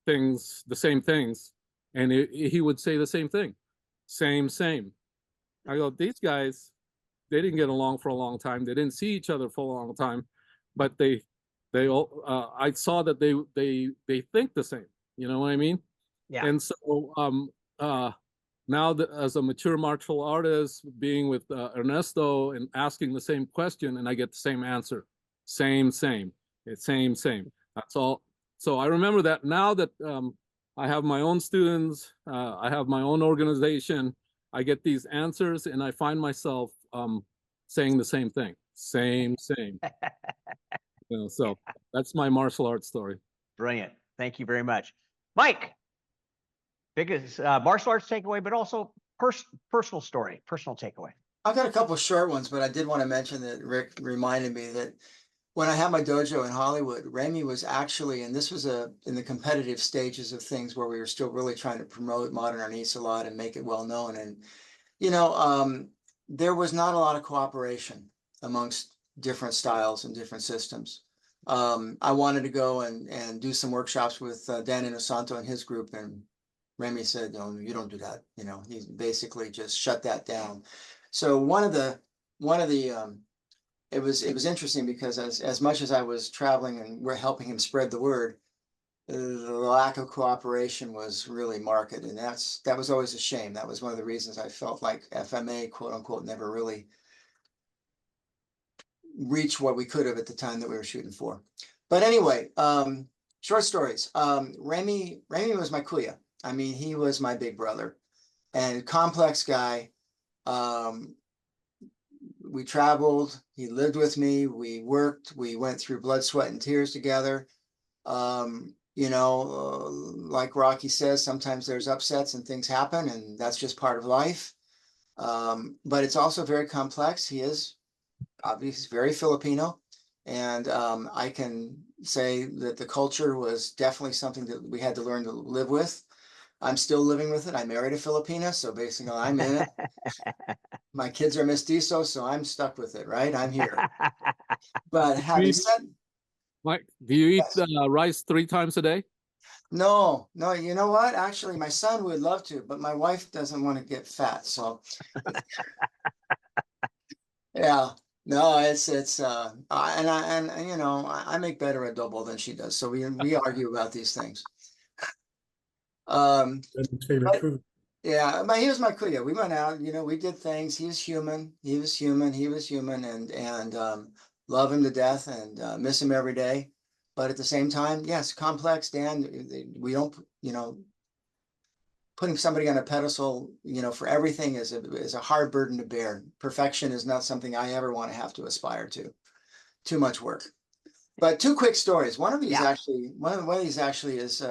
the same things. And he would say the same thing, same. I go, these guys, they didn't get along for a long time. They didn't see each other for a long time, but they all, I saw that they think the same. You know what I mean? Yeah. And so now that as a mature martial artist, being with Ernesto and asking the same question, and I get the same answer, same. It's same. That's all. So I remember that now that I have my own students, I have my own organization, I get these answers, and I find myself saying the same thing, same. So that's my martial arts story. Brilliant. Thank you very much, Mike. Biggest martial arts takeaway, but also personal story, personal takeaway. I've got a couple of short ones, but I did want to mention that Rick reminded me that when I had my dojo in Hollywood, Remy was actually, and this was in the competitive stages of things where we were still really trying to promote modern Arnis a lot and make it well known. And, there was not a lot of cooperation amongst different styles and different systems. I wanted to go and do some workshops with Dan Inosanto and his group, and Remy said, "No, you don't do that." He basically just shut that down. So it was interesting because as much as I was traveling and we're helping him spread the word, the lack of cooperation was really marked, and that was always a shame. That was one of the reasons I felt like FMA, quote unquote, never really reached what we could have at the time that we were shooting for. But anyway, short stories. Remy was my kuya. He was my big brother, and complex guy. we traveled, he lived with me, we worked, we went through blood, sweat, and tears together. You know, like Rocky says, sometimes there's upsets and things happen, and that's just part of life. But it's also very complex. He is obviously very Filipino. And I can say that the culture was definitely something that we had to learn to live with. I'm still living with it. I married a Filipina, so basically I'm in it. My kids are mestizo, so I'm stuck with it, right? I'm here. But having said, Mike, do you eat yes. rice 3 times a day? No, you know what? Actually, my son would love to, but my wife doesn't want to get fat. So yeah, no, and you know, I make better adobo than she does. So we argue about these things. That's his favorite But food. yeah, but he was my kuya. We went out, you know, we did things. He was human. He was human. He was human, and love him to death and miss him every day. But at the same time, yes, complex, Dan. We don't, you know, putting somebody on a pedestal, you know, for everything is a hard burden to bear. Perfection is not something I ever want to have to aspire to. Too much work. But 2 quick stories. One of these Yeah. actually, one of these actually is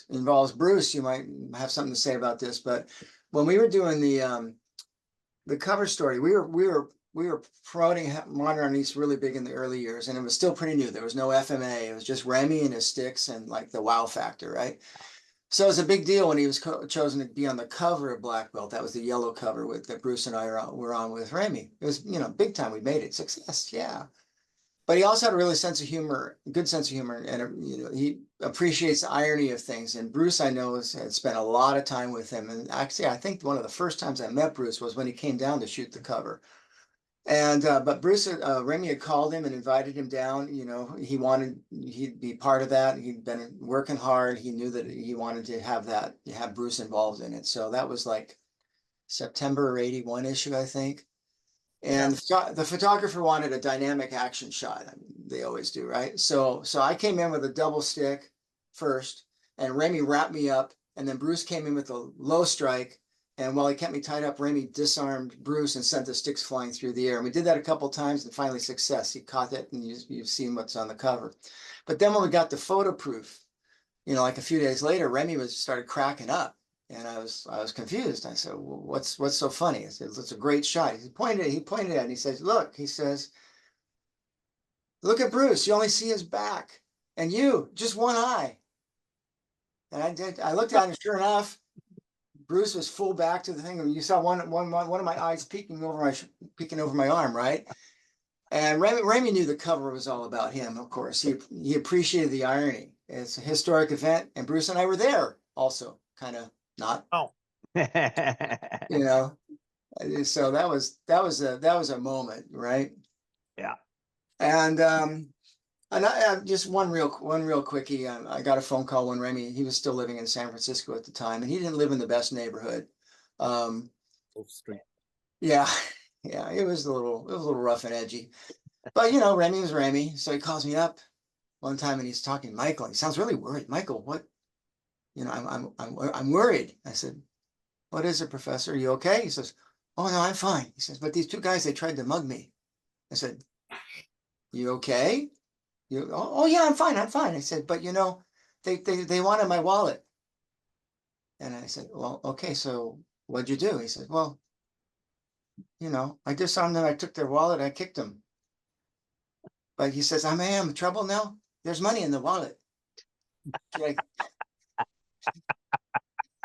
involves Bruce. You might have something to say about this, but when we were doing the cover story, we were promoting Modern Arnis really big in the early years, and it was still pretty new. There was no FMA. It was just Remy and his sticks and like the wow factor, right? So it was a big deal when he was chosen to be on the cover of Black Belt. That was the yellow cover that Bruce and I were on with Remy. It was, you know, big time. We made it. Success, yeah. But he also had a really sense of humor, good sense of humor, and you know, he appreciates the irony of things. And Bruce, I know, had spent a lot of time with him. And actually, I think one of the first times I met Bruce was when he came down to shoot the cover. And but Bruce, Remy had called him and invited him down. You know, he'd be part of that. He'd been working hard. He knew that he wanted to have Bruce involved in it. So that was like September '81 issue, I think. And the photographer wanted a dynamic action shot. I mean, they always do, right? So I came in with a double stick first, and Remy wrapped me up, and then Bruce came in with a low strike. And while he kept me tied up, Remy disarmed Bruce and sent the sticks flying through the air. And we did that a couple times, and finally success. He caught it, and you've seen what's on the cover. But then when we got the photo proof, you know, like a few days later, Remy started cracking up. And I was confused. I said, well, what's so funny? I said, it's a great shot. He pointed at it and he says, look, look at Bruce. You only see his back. And you, just one eye. And I looked at him, sure enough, Bruce was full back to the thing. You saw one of my eyes peeking over my arm, right? And Remy knew the cover was all about him, of course. He appreciated the irony. It's a historic event, and Bruce and I were there also, kind of not. Oh. You know, so that was a moment, right? Yeah. And I just one real quickie. I got a phone call when he was still living in San Francisco at the time, and he didn't live in the best neighborhood. Street. Yeah, it was a little rough and edgy, but you know, Remy was Remy. So he calls me up one time and he's talking to Michael. He sounds really worried. Michael, what? You know, I'm worried. I said, what is it, Professor? Are you okay? He says, oh no, I'm fine. He says, but these 2 guys, they tried to mug me. I said, you okay? Oh yeah, I'm fine. I said, but you know, they wanted my wallet. And I said, well, okay, so what'd you do? He said, well, you know, I disarmed them. I took their wallet. I kicked them. But he says, am I in trouble now? There's money in the wallet.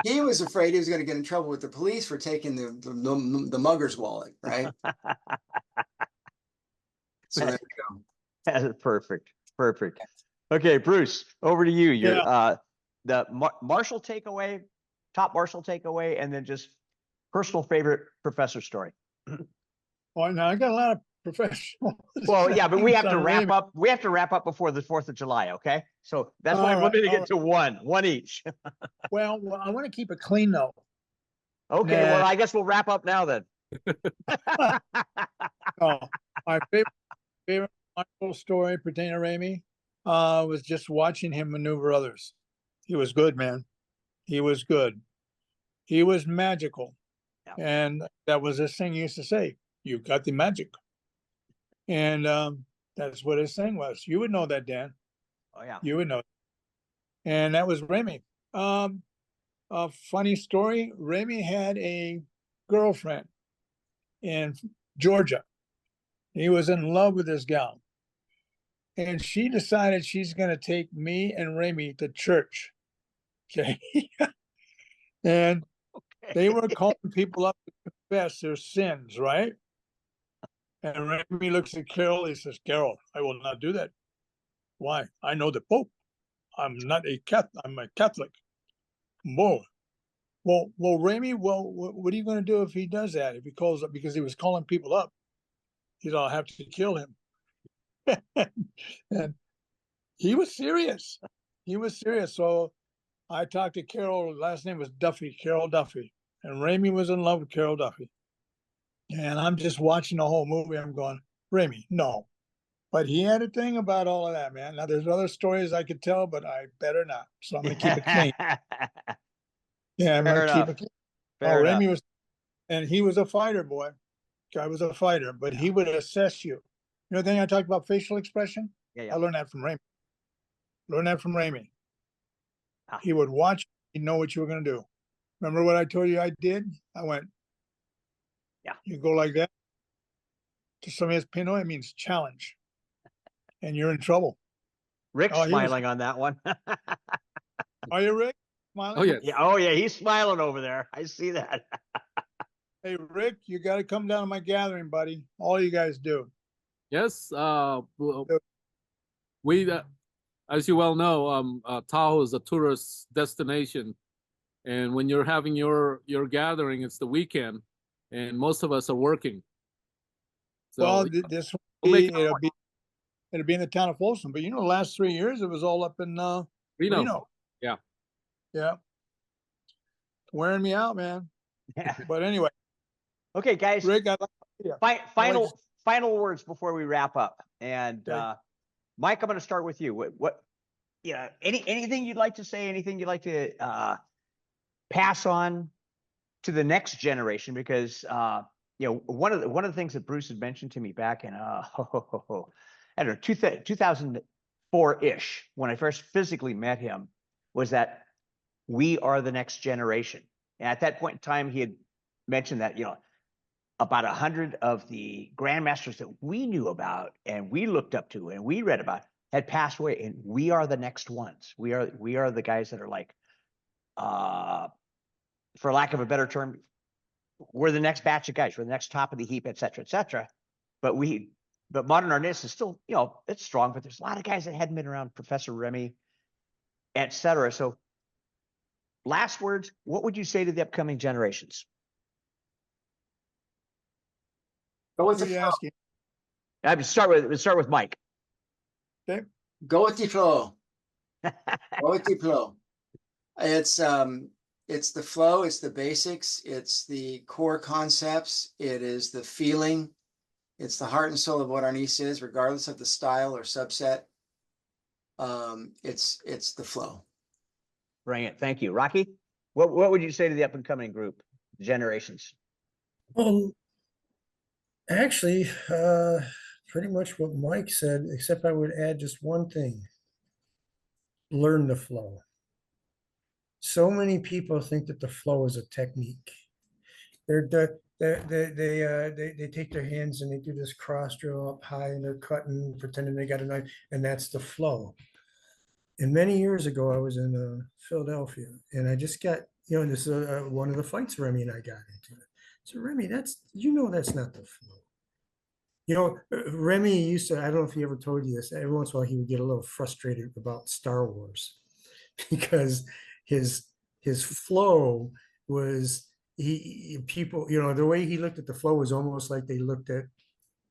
He was afraid he was going to get in trouble with the police for taking the mugger's wallet, right? So there we go. That's perfect. Perfect. Okay, Bruce, over to you. Your the Marshall takeaway, top Marshall takeaway, and then just personal favorite professor story. Well, now I got a lot of professional. Well, yeah, but we have to on wrap Remy. up. We have to wrap up before the 4th of July. Okay, so that's why I'm All right, limiting all it to one each. Well, I want to keep it clean though. Okay, well, I guess we'll wrap up now then. Oh, my favorite Michael story pertaining to Remy was just watching him maneuver others. He was good, man. He was good. He was magical. Yeah. And that was this thing he used to say. you got the magic. And that's what his thing was. You would know that, Dan. Oh, yeah. You would know. And that was Remy. A funny story, Remy had a girlfriend in Georgia. He was in love with this gal. And she decided she's going to take me and Remy to church. Okay. And they were calling people up to confess their sins, right? And Remy looks at Carol. He says, Carol, I will not do that. Why? I know the Pope. I'm not a Catholic. I'm a Catholic. Whoa. Well, Remy, what are you going to do if he does that? If he calls up, because he was calling people up, I'll have to kill him. And he was serious. He was serious. So I talked to Carol. Last name was Duffy, Carol Duffy. And Remy was in love with Carol Duffy. And I'm just watching the whole movie. I'm going, Remy, no. But he had a thing about all of that, man. Now, there's other stories I could tell, but I better not. So I'm going to keep it clean. Yeah, I'm Fair going to keep enough. it clean. Fair enough. Remy was, and he was a fighter, boy. Guy was a fighter, but he would assess you. You know the thing I talked about, facial expression? Yeah, I learned that from Remy. Learned that from Remy. Ah. He would watch, he'd know what you were going to do. Remember what I told you I did? I went, yeah. You go like that. To somebody that's Pinoy, it means challenge. And you're in trouble. Rick's Oh, he was- smiling on that one. Are you, Rick? Smiling? Oh, yes. Yeah, oh yeah, he's smiling over there. I see that. Hey, Rick, you got to come down to my gathering, buddy. All you guys do. Yes. We, as you well know, Tahoe is a tourist destination, and when you're having your gathering, it's the weekend, and most of us are working. So Well, this will we'll make be, it it'll be in the town of Folsom. But you know, the last 3 years, it was all up in Reno. Yeah. Yeah. Wearing me out, man. Yeah. But anyway, Okay, guys. Rick, I'd like Final words before we wrap up. And Okay. Mike, I'm going to start with you. What anything you'd like to say? Anything you'd like to pass on to the next generation? Because one of the things that Bruce had mentioned to me back in I don't know 2004-ish, when I first physically met him, was that we are the next generation. And at that point in time, he had mentioned that about 100 of the grandmasters that we knew about and we looked up to and we read about had passed away, and we are the next ones. We are the guys that are like, for lack of a better term, we're the next batch of guys. We're the next top of the heap, et cetera, et cetera. But modern Arnis is still, it's strong, but there's a lot of guys that hadn't been around, Professor Remy, et cetera. So last words, what would you say to the upcoming generations? Go with what the are you flow. asking? I would start with Mike. Okay. Go with the flow. Go with the flow. It's the flow, it's the basics, it's the core concepts, it is the feeling, it's the heart and soul of what Arnis is, regardless of the style or subset. It's the flow. Bring it. Thank you. Rocky, what would you say to the up and coming group, generations? Well, actually, pretty much what Mike said, except I would add just one thing. Learn the flow. So many people think that the flow is a technique. They take their hands and they do this cross drill up high and they're cutting, pretending they got a knife, and that's the flow. And many years ago, I was in Philadelphia, and I just got, this is one of the fights Remy and I got into. So Remy, that's not the flow. Remy used to, I don't know if he ever told you this, every once in a while he would get a little frustrated about Star Wars because his flow was, people, the way he looked at the flow was almost like they looked at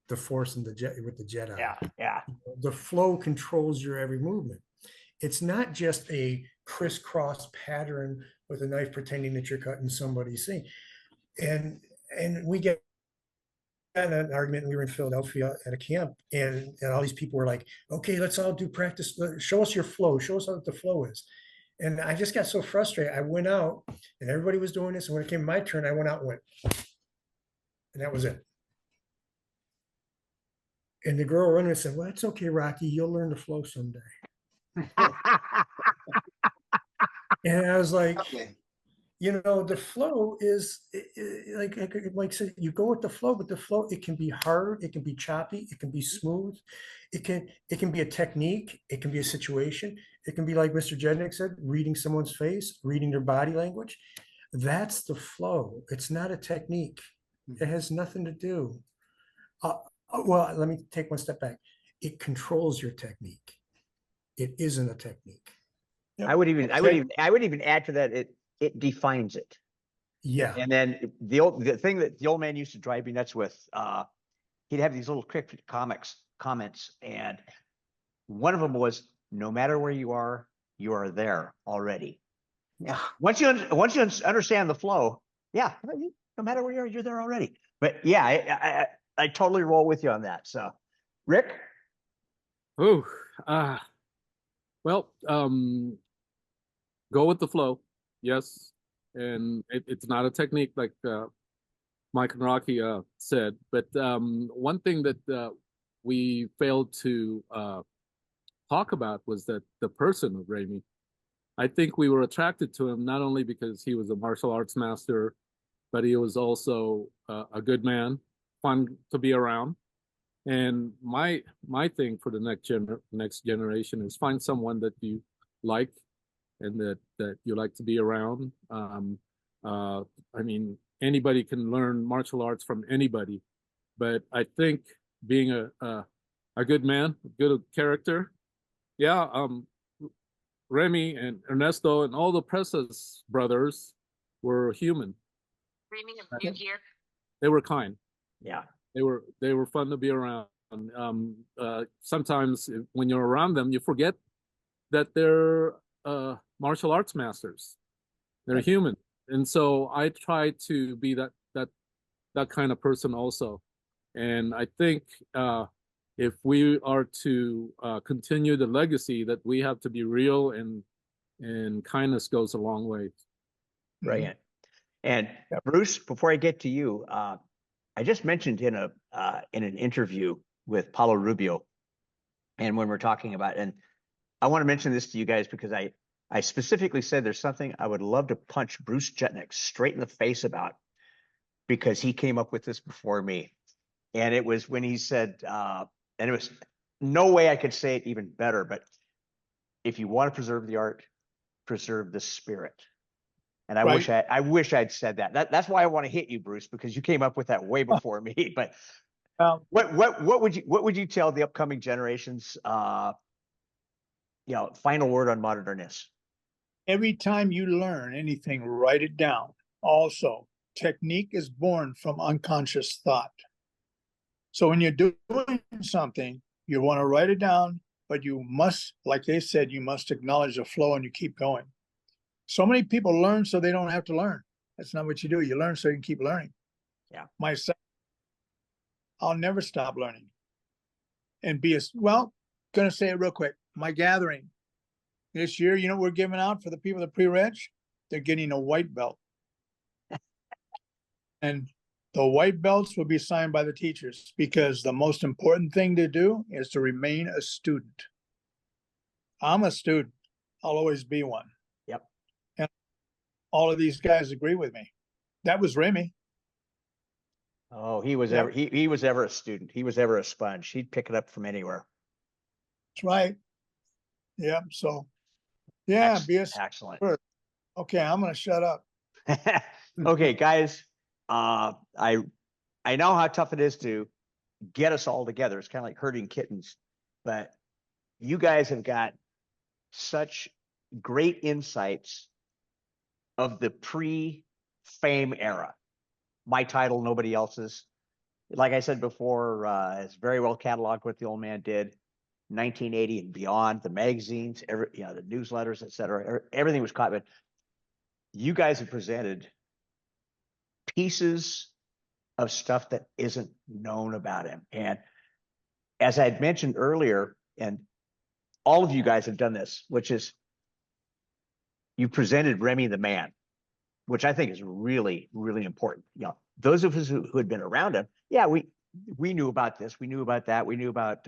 the Force and the Jedi. Yeah. The flow controls your every movement. It's not just a crisscross pattern with a knife pretending that you're cutting somebody's thing. And we get an argument. We were in Philadelphia at a camp, and all these people were like, okay, let's all do practice. Show us your flow. Show us what the flow is. And I just got so frustrated. I went out and everybody was doing this. And when it came my turn, I went out and went. And that was it. And the girl running said, well, it's okay, Rocky, you'll learn to flow someday. And I was like, Okay. the flow is like I said, you go with the flow, but the flow, it can be hard, it can be choppy, it can be smooth, it can be a technique, it can be a situation, it can be like Mr. Jednick said, reading someone's face, reading their body language. That's the flow. It's not a technique. It has nothing to do. Well, let me take one step back. It controls your technique. It isn't a technique. I would even add to that, it defines it. Yeah. And then the thing that the old man used to drive me nuts with, he'd have these little cryptic comments, and one of them was, no matter where you are there already. Yeah. Once you understand the flow, yeah, no matter where you're there already. But yeah, I totally roll with you on that. So, Rick, Oh, well, go with the flow. Yes. And it's not a technique like Mike and Rocky said, but one thing that we failed to talk about was that the person of Raimi. I think we were attracted to him not only because he was a martial arts master, but he was also a good man, fun to be around. And my thing for the next generation is find someone that you like and that you like to be around. I mean, anybody can learn martial arts from anybody, but I think being a good man, good character, yeah. Remy and Ernesto and all the Presas brothers were human. They were kind. yeah, They were fun to be around. Sometimes when you're around them, you forget that they're martial arts masters. They're human, and so I try to be that kind of person also. And I think if we are to continue the legacy, that we have to be real, and kindness goes a long way. brilliant. And Bruce, before I get to you, I just mentioned in an interview with Paulo Rubio, and when we're talking about, and I want to mention this to you guys because I specifically said there's something I would love to punch Bruce Jetnick straight in the face about, because he came up with this before me. And it was when he said, and it was no way I could say it even better, but if you want to preserve the art, preserve the spirit. And I wish I'd said that. That's why I want to hit you, Bruce, because you came up with that way before me. But what would you tell the upcoming generations? Final word on modernist. Every time you learn anything, write it down. Also, technique is born from unconscious thought. So when you're doing something, you want to write it down, but you must, like they said, you must acknowledge the flow and you keep going. So many people learn so they don't have to learn. That's not what you do. You learn so you can keep learning. Yeah. Myself, I'll never stop learning. And going to say it real quick. My gathering this year, you know what we're giving out for the people that pre-reg? They're getting a white belt. And the white belts will be signed by the teachers, because the most important thing to do is to remain a student. I'm a student. I'll always be one. Yep. And all of these guys agree with me. That was Remy. Oh, he was ever a student. He was ever a sponge. He'd pick it up from anywhere. That's right. Yeah. So, yeah, excellent. Okay, I'm going to shut up. Okay, guys. I know how tough it is to get us all together. It's kind of like herding kittens, but you guys have got such great insights of the pre-fame era. My title, nobody else's. Like I said before, it's very well cataloged what the old man did. 1980 and beyond, the magazines, the newsletters, etc. Everything was caught. But you guys have presented pieces of stuff that isn't known about him. And as I had mentioned earlier, and all of you guys have done this, which is you presented Remy the man, which I think is really, really important. Those of us who had been around him, yeah, we knew about this, we knew about that, we knew about,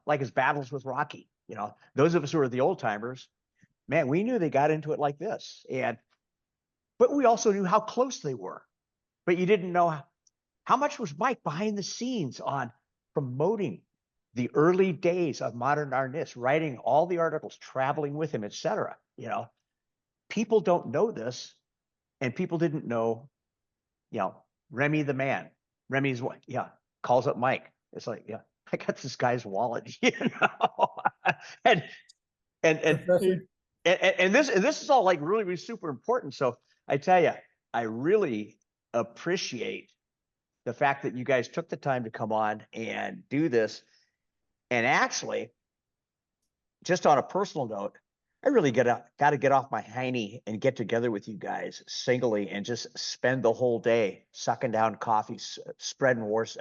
like his battles with Rocky, those of us who are the old timers, man, we knew they got into it like this. But we also knew how close they were, but you didn't know how much was Mike behind the scenes on promoting the early days of modern Arnis, writing all the articles, traveling with him, etc. People don't know this, and people didn't know, Remy the man. Remy's what? Yeah, calls up Mike. It's like, yeah, I got this guy's wallet, and Professor, this is all like really, really super important. So I tell you, I really appreciate the fact that you guys took the time to come on and do this. And actually, just on a personal note, I really got to get off my hiney and get together with you guys singly and just spend the whole day sucking down coffee, spreading wars,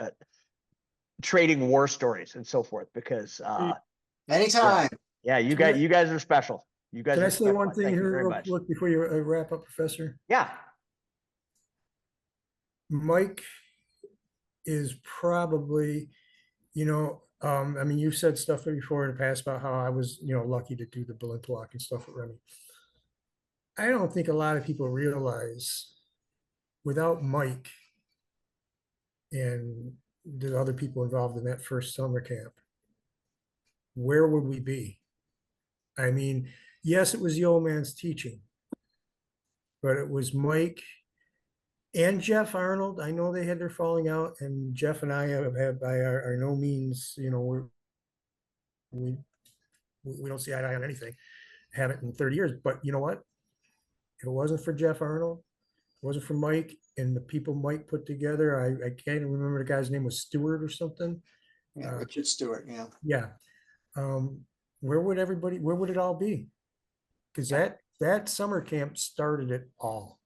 trading war stories and so forth. Because Anytime. yeah, you guys are special. You guys can are I say special. one thing Thank you here very real much. quick before you wrap up, Professor? Yeah. Mike is probably, I mean, you've said stuff before in the past about how I was, lucky to do the balloon block and stuff with Remy. I don't think a lot of people realize without Mike and the other people involved in that first summer camp, where would we be? I mean, yes, it was the old man's teaching, but it was Mike and Jeff Arnold. I know they had their falling out, and Jeff and I have by our no means, we don't see eye to eye on anything. Haven't in 30 years. But you know what? If it wasn't for Jeff Arnold, it wasn't for Mike and the people Mike put together. I can't remember the guy's name was Stewart or something. Yeah, Richard Stewart. Yeah. Yeah. Where would it all be? Because that summer camp started it all.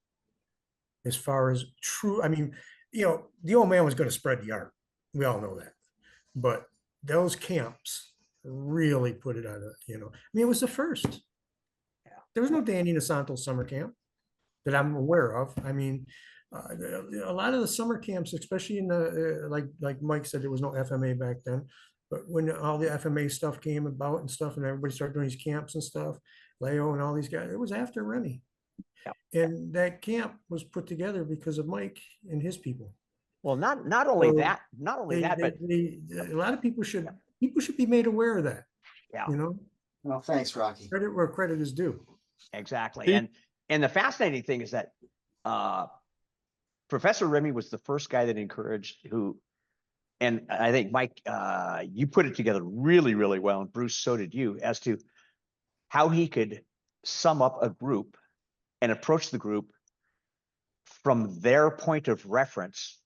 As far as true, I mean, the old man was going to spread the art. We all know that. But those camps really put it on I mean, it was the first. Yeah. There was no Danny Nasanto summer camp that I'm aware of. I mean, a lot of the summer camps, especially in the, like Mike said, there was no FMA back then. But when all the FMA stuff came about and stuff, and everybody started doing these camps and stuff, Leo and all these guys, it was after Remy. Yeah. And that camp was put together because of Mike and his people. Well, not only So that, but a lot of people should be made aware of that. yeah, Well, thanks, Rocky. Credit where credit is due. exactly. He- And the fascinating thing is that Professor Remy was the first guy that encouraged and I think Mike, you put it together really, really well, and Bruce, so did you, as to how he could sum up a group and approach the group from their point of reference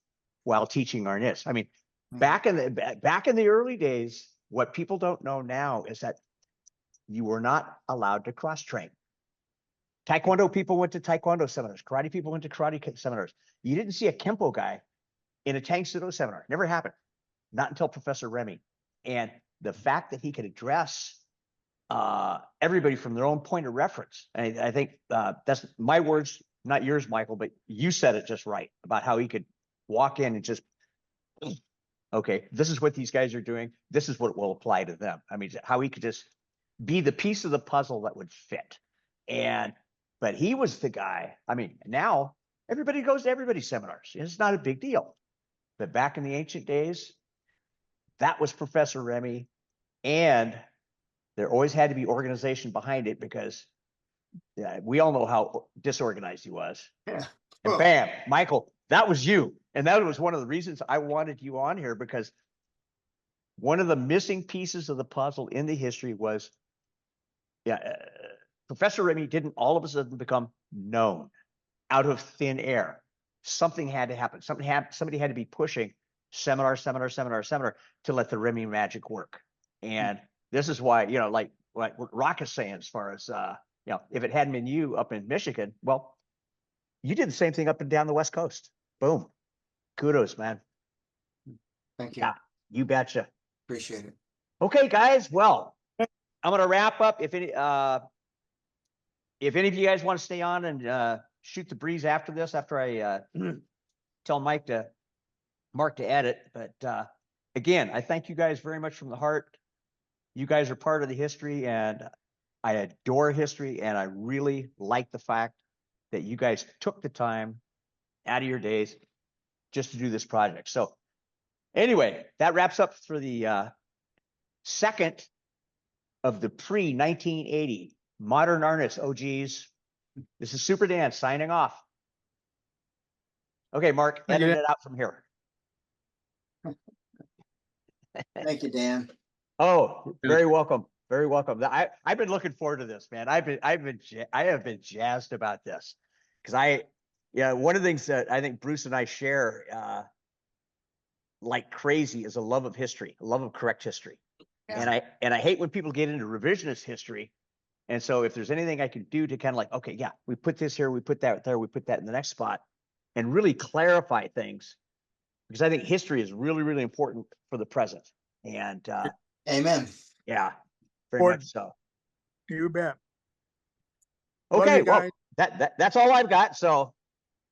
while teaching Arnis. I mean, back in the early days, what people don't know now is that you were not allowed to cross train. Taekwondo people went to Taekwondo seminars. Karate people went to karate seminars. You didn't see a Kempo guy in a Tang Sudo seminar. Never happened. Not until Professor Remy. And the fact that he could address everybody from their own point of reference. And I think that's my words, not yours, Michael, but you said it just right about how he could walk in and just, okay, this is what these guys are doing. This is what will apply to them. I mean, how he could just be the piece of the puzzle that would fit. But he was the guy. I mean, now everybody goes to everybody's seminars. It's not a big deal. But back in the ancient days, that was Professor Remy. And there always had to be organization behind it because we all know how disorganized he was. Yeah. And bam, Michael, that was you. And that was one of the reasons I wanted you on here, because one of the missing pieces of the puzzle in the history was, Professor Remy didn't all of a sudden become known out of thin air. Something had to happen. Somebody had to be pushing seminar to let the Remy magic work. And this is why, like what Rock is saying, as far as, if it hadn't been you up in Michigan, well, you did the same thing up and down the West Coast. Boom. Kudos, man. Thank you. Yeah, you betcha. Appreciate it. Okay, guys. Well, I'm going to wrap up. If any of you guys want to stay on and shoot the breeze after this, after I tell Mike to Mark to edit, but again, I thank you guys very much from the heart. You guys are part of the history, and I adore history, and I really like the fact that you guys took the time out of your days just to do this project. So anyway, that wraps up for the second of the pre-1980 modern Arnis OGs. This is Super Dan signing off. Okay, Mark, Thank you, edit Dan. it out from here. Thank you, Dan. Oh, very welcome. Very welcome. I've been looking forward to this, man. I have been jazzed about this because one of the things that I think Bruce and I share like crazy is a love of history, a love of correct history. Yeah. And I hate when people get into revisionist history. And so if there's anything I can do to kind of like, okay, yeah, we put this here, we put that there, we put that in the next spot, and really clarify things, because I think history is really, really important for the present. And Amen. yeah, very Important. much so. You bet. Love Okay, you well, guys. that's all I've got. So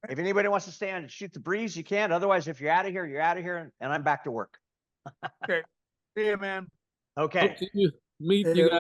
if anybody wants to stay and shoot the breeze, you can. Otherwise, if you're out of here, you're out of here, and I'm back to work. Okay. See you, man. Okay. Hope to meet you Yeah. guys